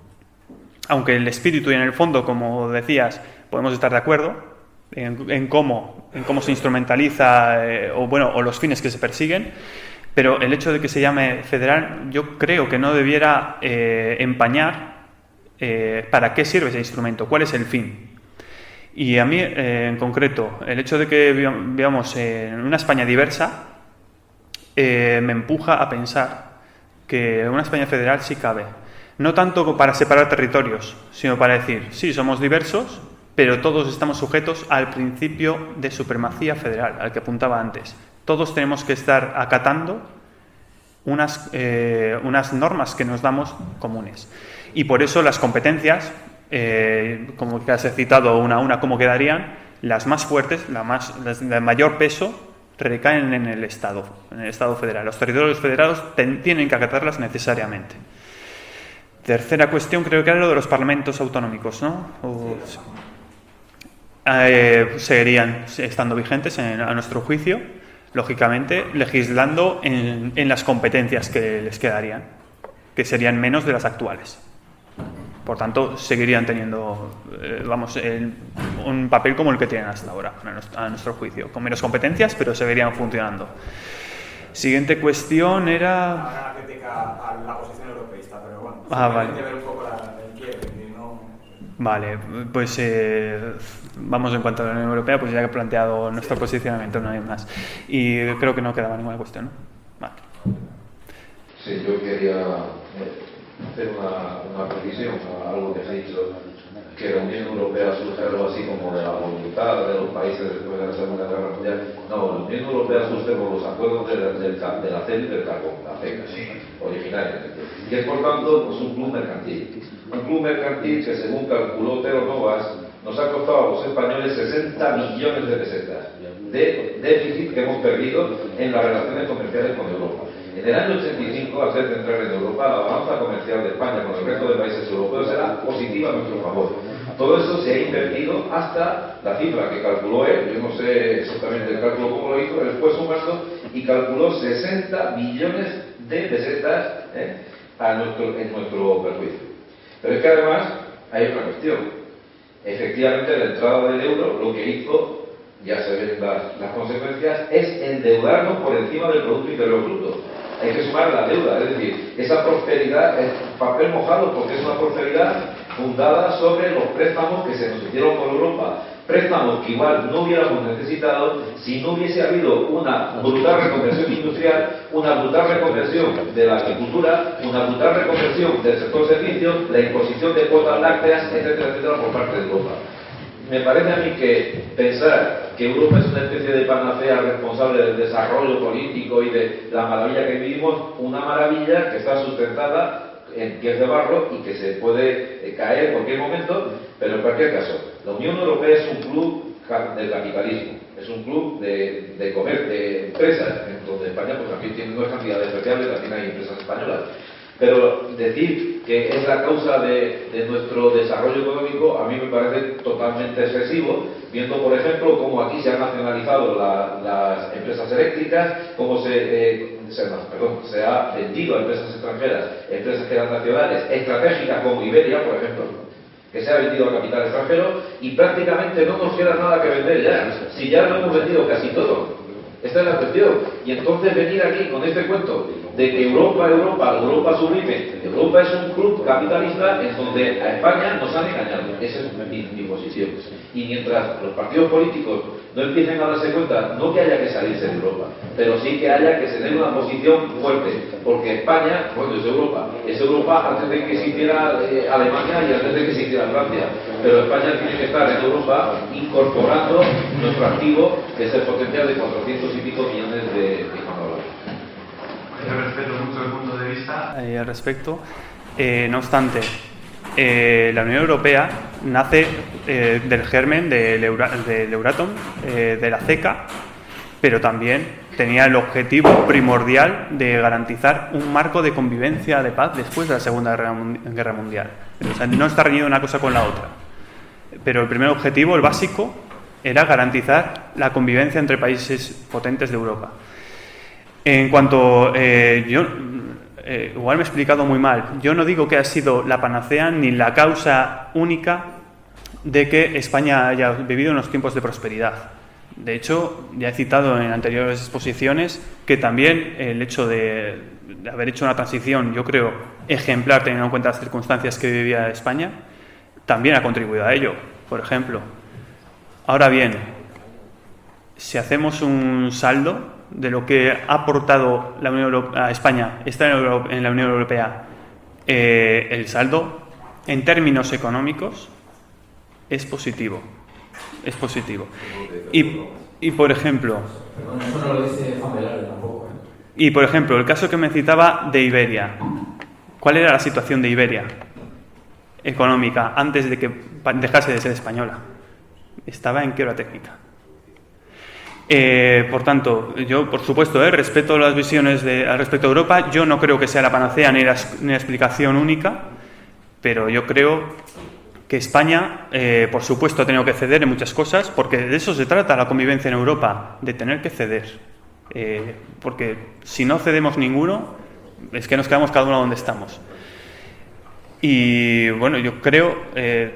A: aunque el espíritu y en el fondo, como decías, podemos estar de acuerdo en cómo se instrumentaliza o los fines que se persiguen, pero el hecho de que se llame federal, yo creo que no debiera empañar para qué sirve ese instrumento, cuál es el fin. Y a mí, en concreto, el hecho de que vivamos en una España diversa me empuja a pensar que una España federal sí cabe. No tanto para separar territorios, sino para decir, sí, somos diversos, pero todos estamos sujetos al principio de supremacía federal, al que apuntaba antes. Todos tenemos que estar acatando unas normas que nos damos comunes. Y por eso las competencias, como que has citado una a una, ¿cómo quedarían? Las más fuertes, las de mayor peso, recaen en el Estado federal. Los territorios federados tienen que acatarlas necesariamente. Tercera cuestión, creo que era lo de los parlamentos autonómicos, ¿no? Seguirían estando vigentes a nuestro juicio, lógicamente, legislando en las competencias que les quedarían, que serían menos de las actuales. Por tanto, seguirían teniendo, un papel como el que tienen hasta ahora, a nuestro juicio, con menos competencias, pero seguirían funcionando. Siguiente cuestión era...
G: Ahora la crítica a la posición europeísta, pero bueno,
A: vale.
G: ver un poco el quiebre, ¿no?
A: Vale, pues vamos en cuanto a la Unión Europea, pues ya he planteado nuestro posicionamiento, no hay más. Y creo que no quedaba ninguna cuestión, ¿no? Vale.
I: Sí, yo quería hacer una previsión a algo que has dicho, que la Unión Europea surge algo así como de la voluntad de los países después de la Segunda Guerra Mundial. No, la Unión Europea surge por los acuerdos del acero y del carbón, la CECA, originariamente. Y es por tanto pues, un club mercantil. Un club mercantil que, según calculó Teo Novas, nos ha costado a los españoles 60 millones de pesetas de déficit que hemos perdido en las relaciones comerciales con Europa. En el año 85, al ser central en Europa, la balanza comercial de España con el resto de países europeos era positiva a nuestro favor. Todo eso se ha invertido hasta la cifra que calculó él, yo no sé exactamente el cálculo cómo lo hizo, él fue sumando y calculó 60 millones de pesetas en nuestro perjuicio. Pero es que además hay otra cuestión. Efectivamente, la entrada del euro lo que hizo, ya se ven las consecuencias, es endeudarnos por encima del Producto Interior Bruto. Hay que sumar la deuda, es decir, esa prosperidad es papel mojado porque es una prosperidad fundada sobre los préstamos que se nos hicieron por Europa. Préstamos que igual no hubiéramos necesitado si no hubiese habido una brutal reconversión industrial, una brutal reconversión de la agricultura, una brutal reconversión del sector servicios, la imposición de cuotas lácteas, etcétera, etcétera, por parte de Europa. Me parece a mí que pensar que Europa es una especie de panacea responsable del desarrollo político y de la maravilla que vivimos, una maravilla que está sustentada en pies de barro y que se puede caer en cualquier momento, pero en cualquier caso, la Unión Europea es un club del capitalismo, es un club de empresas, en donde España pues también tiene una cantidad de especiales, también hay empresas españolas. Pero decir que es la causa de nuestro desarrollo económico a mí me parece totalmente excesivo, viendo por ejemplo cómo aquí se han nacionalizado las empresas eléctricas, cómo se ha vendido a empresas extranjeras, empresas que eran nacionales, estratégicas como Iberia, por ejemplo, que se ha vendido a capital extranjero y prácticamente no nos queda nada que vender ya, si ya lo hemos vendido casi todo. Esta es la cuestión. Y entonces venir aquí con este cuento de que Europa sublime, Europa es un club capitalista en donde a España nos han engañado. Esa es mi posición. Y mientras los partidos políticos no empiecen a darse cuenta, no que haya que salirse de Europa, pero sí que haya que tener una posición fuerte, porque España, bueno, es Europa antes de que existiera Alemania y antes de que existiera Francia, pero España tiene que estar en Europa incorporando nuestro activo, que es el potencial de 400 y pico millones de dólares.
H: Yo respeto mucho el punto de vista.
A: Al respecto, no obstante, la Unión Europea nace del germen del Euratom, de la CECA, pero también tenía el objetivo primordial de garantizar un marco de convivencia de paz después de la Segunda Guerra Mundial. O sea, no está reñido una cosa con la otra. Pero el primer objetivo, el básico, era garantizar la convivencia entre países potentes de Europa. En cuanto igual me he explicado muy mal. Yo no digo que ha sido la panacea ni la causa única de que España haya vivido unos tiempos de prosperidad. De hecho, ya he citado en anteriores exposiciones que también el hecho de haber hecho una transición, yo creo, ejemplar, teniendo en cuenta las circunstancias que vivía España, también ha contribuido a ello, por ejemplo. Ahora bien, si hacemos un saldo de lo que ha aportado la Unión Europea, a España estar en la Unión Europea, el saldo en términos económicos es positivo. Es positivo. Y por ejemplo,
J: eso no lo dice Juan Velarde tampoco.
A: Y por ejemplo, el caso que me citaba de Iberia. ¿Cuál era la situación de Iberia económica antes de que dejase de ser española? Estaba en quiebra técnica. Por tanto, yo, por supuesto, respeto las visiones al respecto de Europa. Yo no creo que sea la panacea ni la explicación única, pero yo creo que España, por supuesto, ha tenido que ceder en muchas cosas, porque de eso se trata la convivencia en Europa, de tener que ceder. Porque si no cedemos ninguno, es que nos quedamos cada uno donde estamos. Y bueno, yo creo,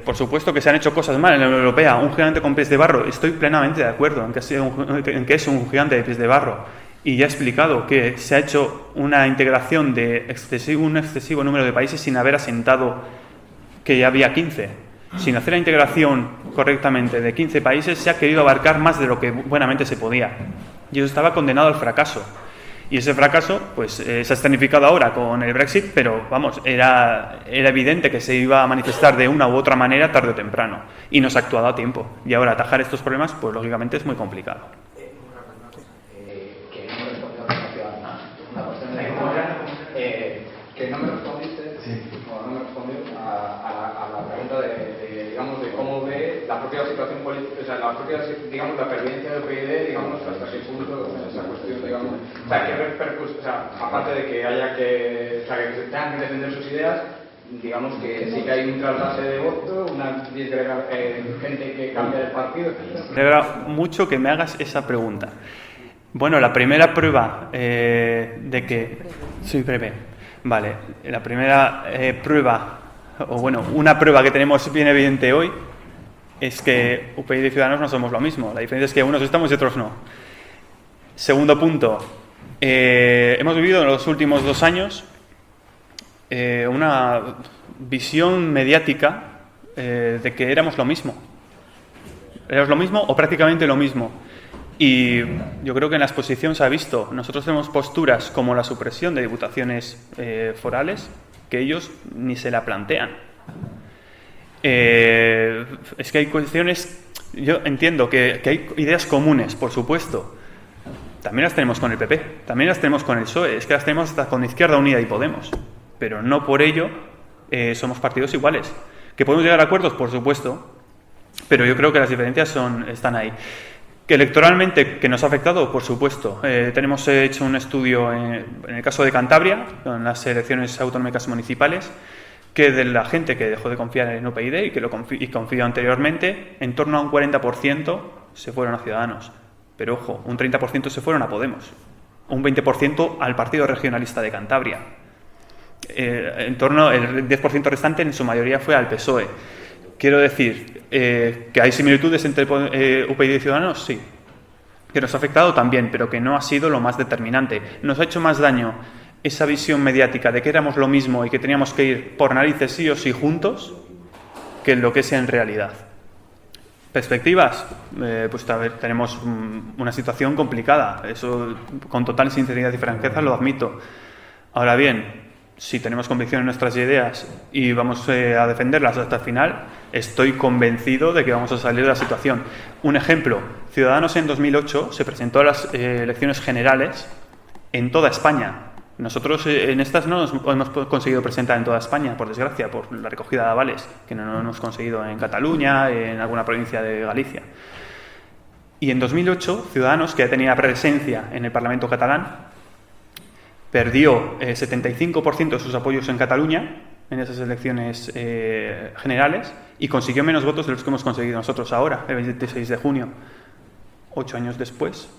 A: por supuesto, que se han hecho cosas mal en la Unión Europea. Un gigante con pies de barro, estoy plenamente de acuerdo en que es un gigante de pies de barro. Y ya he explicado que se ha hecho una integración de un excesivo número de países sin haber asentado que ya había 15. Sin hacer la integración correctamente de 15 países, se ha querido abarcar más de lo que buenamente se podía. Y eso estaba condenado al fracaso. Y ese fracaso pues se ha escenificado ahora con el Brexit, pero vamos, era evidente que se iba a manifestar de una u otra manera tarde o temprano. Y no se ha actuado a tiempo. Y ahora atajar estos problemas, pues lógicamente es muy complicado.
G: Que no me respondiste, o no me respondió a la pregunta de cómo ve la propia situación política, o sea, la propia, digamos, la pervivencia del PID, digamos, hasta qué punto esa cuestión, digamos, o sea, qué repercusión, o sea, aparte de que haya que, o sea, que se tengan que defender sus ideas, digamos que sí que hay un trasvase de voto, una gente que cambia de partido.
A: Me alegra mucho que me hagas esa pregunta. Bueno, la primera prueba de que... Soy breve. Vale, la primera prueba, o bueno, una prueba que tenemos bien evidente hoy es que UPyD y Ciudadanos no somos lo mismo. La diferencia es que unos estamos y otros no. Segundo punto, hemos vivido en los últimos 2 años una visión mediática de que éramos lo mismo. Éramos lo mismo o prácticamente lo mismo. Y yo creo que en la exposición se ha visto. Nosotros tenemos posturas como la supresión de diputaciones forales que ellos ni se la plantean. Es que hay cuestiones... Yo entiendo que hay ideas comunes, por supuesto. También las tenemos con el PP, también las tenemos con el PSOE, es que las tenemos hasta con Izquierda Unida y Podemos. Pero no por ello somos partidos iguales. ¿Que podemos llegar a acuerdos? Por supuesto. Pero yo creo que las diferencias están ahí. ¿Que electoralmente que nos ha afectado? Por supuesto. Tenemos hecho un estudio en el caso de Cantabria, en las elecciones autonómicas municipales, que de la gente que dejó de confiar en UPyD y confió anteriormente, en torno a un 40% se fueron a Ciudadanos. Pero ojo, un 30% se fueron a Podemos, un 20% al Partido Regionalista de Cantabria. En torno el 10% restante en su mayoría fue al PSOE. Quiero decir que hay similitudes entre UPyD y Ciudadanos, sí. Que nos ha afectado también, pero que no ha sido lo más determinante. Nos ha hecho más daño esa visión mediática de que éramos lo mismo y que teníamos que ir por narices sí o sí juntos, que lo que es en realidad. ¿Perspectivas? Pues a ver, tenemos una situación complicada. Eso con total sinceridad y franqueza lo admito. Ahora bien, si tenemos convicción en nuestras ideas y vamos a defenderlas hasta el final, estoy convencido de que vamos a salir de la situación. Un ejemplo, Ciudadanos en 2008 se presentó a las elecciones generales en toda España. Nosotros en estas no nos hemos conseguido presentar en toda España, por desgracia, por la recogida de avales, que no hemos conseguido en Cataluña, en alguna provincia de Galicia. Y en 2008, Ciudadanos, que ya tenía presencia en el Parlamento catalán, perdió 75% de sus apoyos en Cataluña, en esas elecciones generales, y consiguió menos votos de los que hemos conseguido nosotros ahora, el 26 de junio. 8 años después,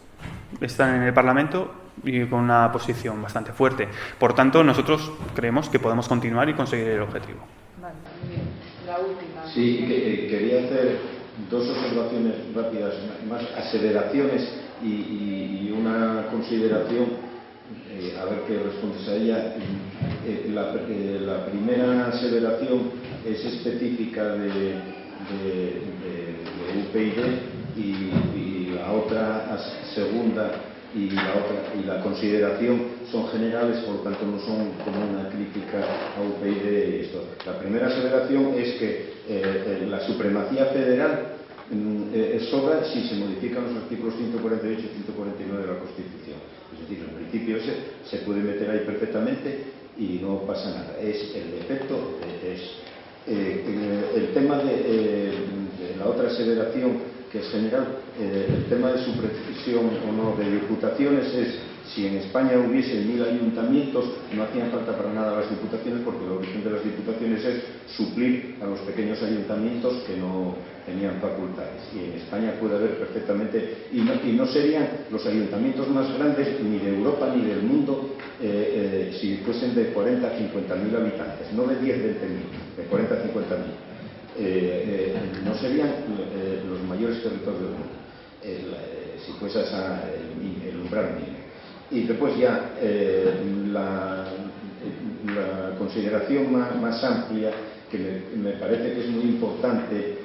A: están en el Parlamento y con una posición bastante fuerte. Por tanto, nosotros creemos que podemos continuar y conseguir el objetivo.
F: Vale, bien. La última.
K: Sí, quería hacer 2 observaciones rápidas, más aseveraciones y una consideración. A ver qué respondes a ella. La primera aseveración es específica de UPyD y la otra segunda y la consideración son generales, por lo tanto no son como una crítica a UPyD. La primera aseveración es que la supremacía federal sobra si se modifican los artículos 148 y 149 de la Constitución. Es decir, en principio se puede meter ahí perfectamente y no pasa nada. Es el defecto, el tema de la otra aseveración que es general, el tema de supresión o no de diputaciones es si en España hubiese 1000 ayuntamientos, no hacían falta para nada las diputaciones, porque el origen de las diputaciones es suplir a los pequeños ayuntamientos que no tenían facultades. Y en España puede haber perfectamente, y no serían los ayuntamientos más grandes ni de Europa ni del mundo si fuesen de 40 a 50.000 habitantes, no de 10, 20.000, de 40 a 50.000. No serían los mayores territorios del mundo si fuese el umbral mínimo. Y después ya la consideración más amplia, que me parece que es muy importante,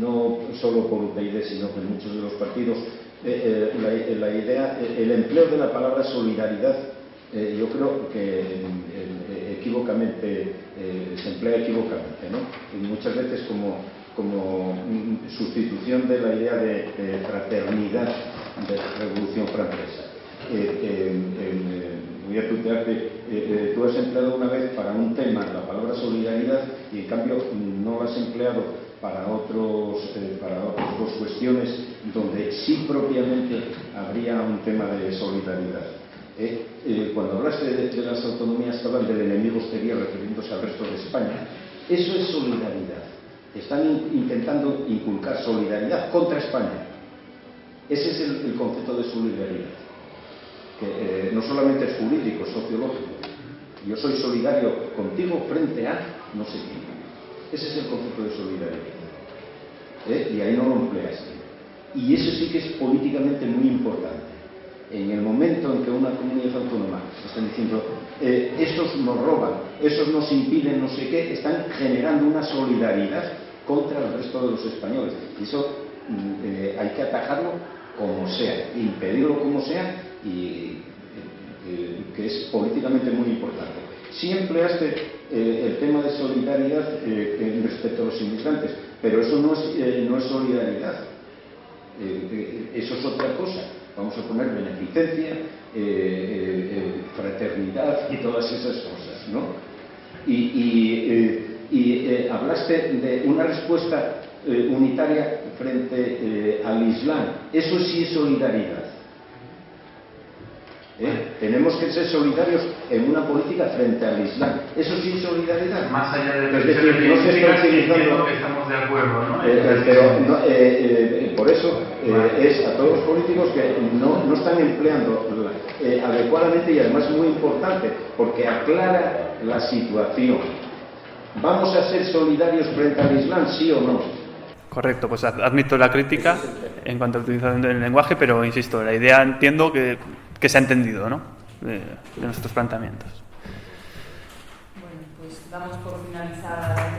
K: no solo por UPyD sino por muchos de los partidos, la idea, el empleo de la palabra solidaridad. Yo creo que equívocamente se emplea equivocamente, ¿no? Y muchas veces como sustitución de la idea de fraternidad de la Revolución Francesa. Voy a tutearte, tú has empleado una vez para un tema la palabra solidaridad y en cambio no la has empleado para otras 2 cuestiones donde sí propiamente habría un tema de solidaridad. Cuando hablaste de las autonomías que hablan del enemigo exterior refiriéndose al resto de España, eso es solidaridad. Están intentando inculcar solidaridad contra España. Ese es el concepto de solidaridad, que no solamente es jurídico, es sociológico. Yo soy solidario contigo frente a no sé quién. Ese es el concepto de solidaridad. Y ahí no lo empleaste. Y eso sí que es políticamente muy importante. En el momento en que una comunidad autónoma están diciendo esos nos roban, esos nos impiden no sé qué, están generando una solidaridad contra el resto de los españoles. Y eso hay que atajarlo como sea, impedirlo como sea, y que es políticamente muy importante. Sí empleaste el tema de solidaridad respecto a los inmigrantes, pero eso no es solidaridad. Eso es otra cosa. Vamos a poner beneficencia, fraternidad y todas esas cosas, ¿no? Y hablaste de una respuesta unitaria frente al Islam. Eso sí es solidaridad. Tenemos que ser solidarios en una política frente al Islam. Eso sí es solidaridad.
H: Más allá de
K: es decir, no se está utilizando
H: que estamos de acuerdo, ¿no?
K: Pero por eso es a todos los políticos que no están empleando adecuadamente, y además muy importante porque aclara la situación. ¿Vamos a ser solidarios frente al Islam, sí o no?
A: Correcto, pues admito la crítica en cuanto a la utilización del lenguaje, pero insisto, la idea entiendo que se ha entendido, ¿no? De nuestros planteamientos.
F: Bueno, pues damos por finalizada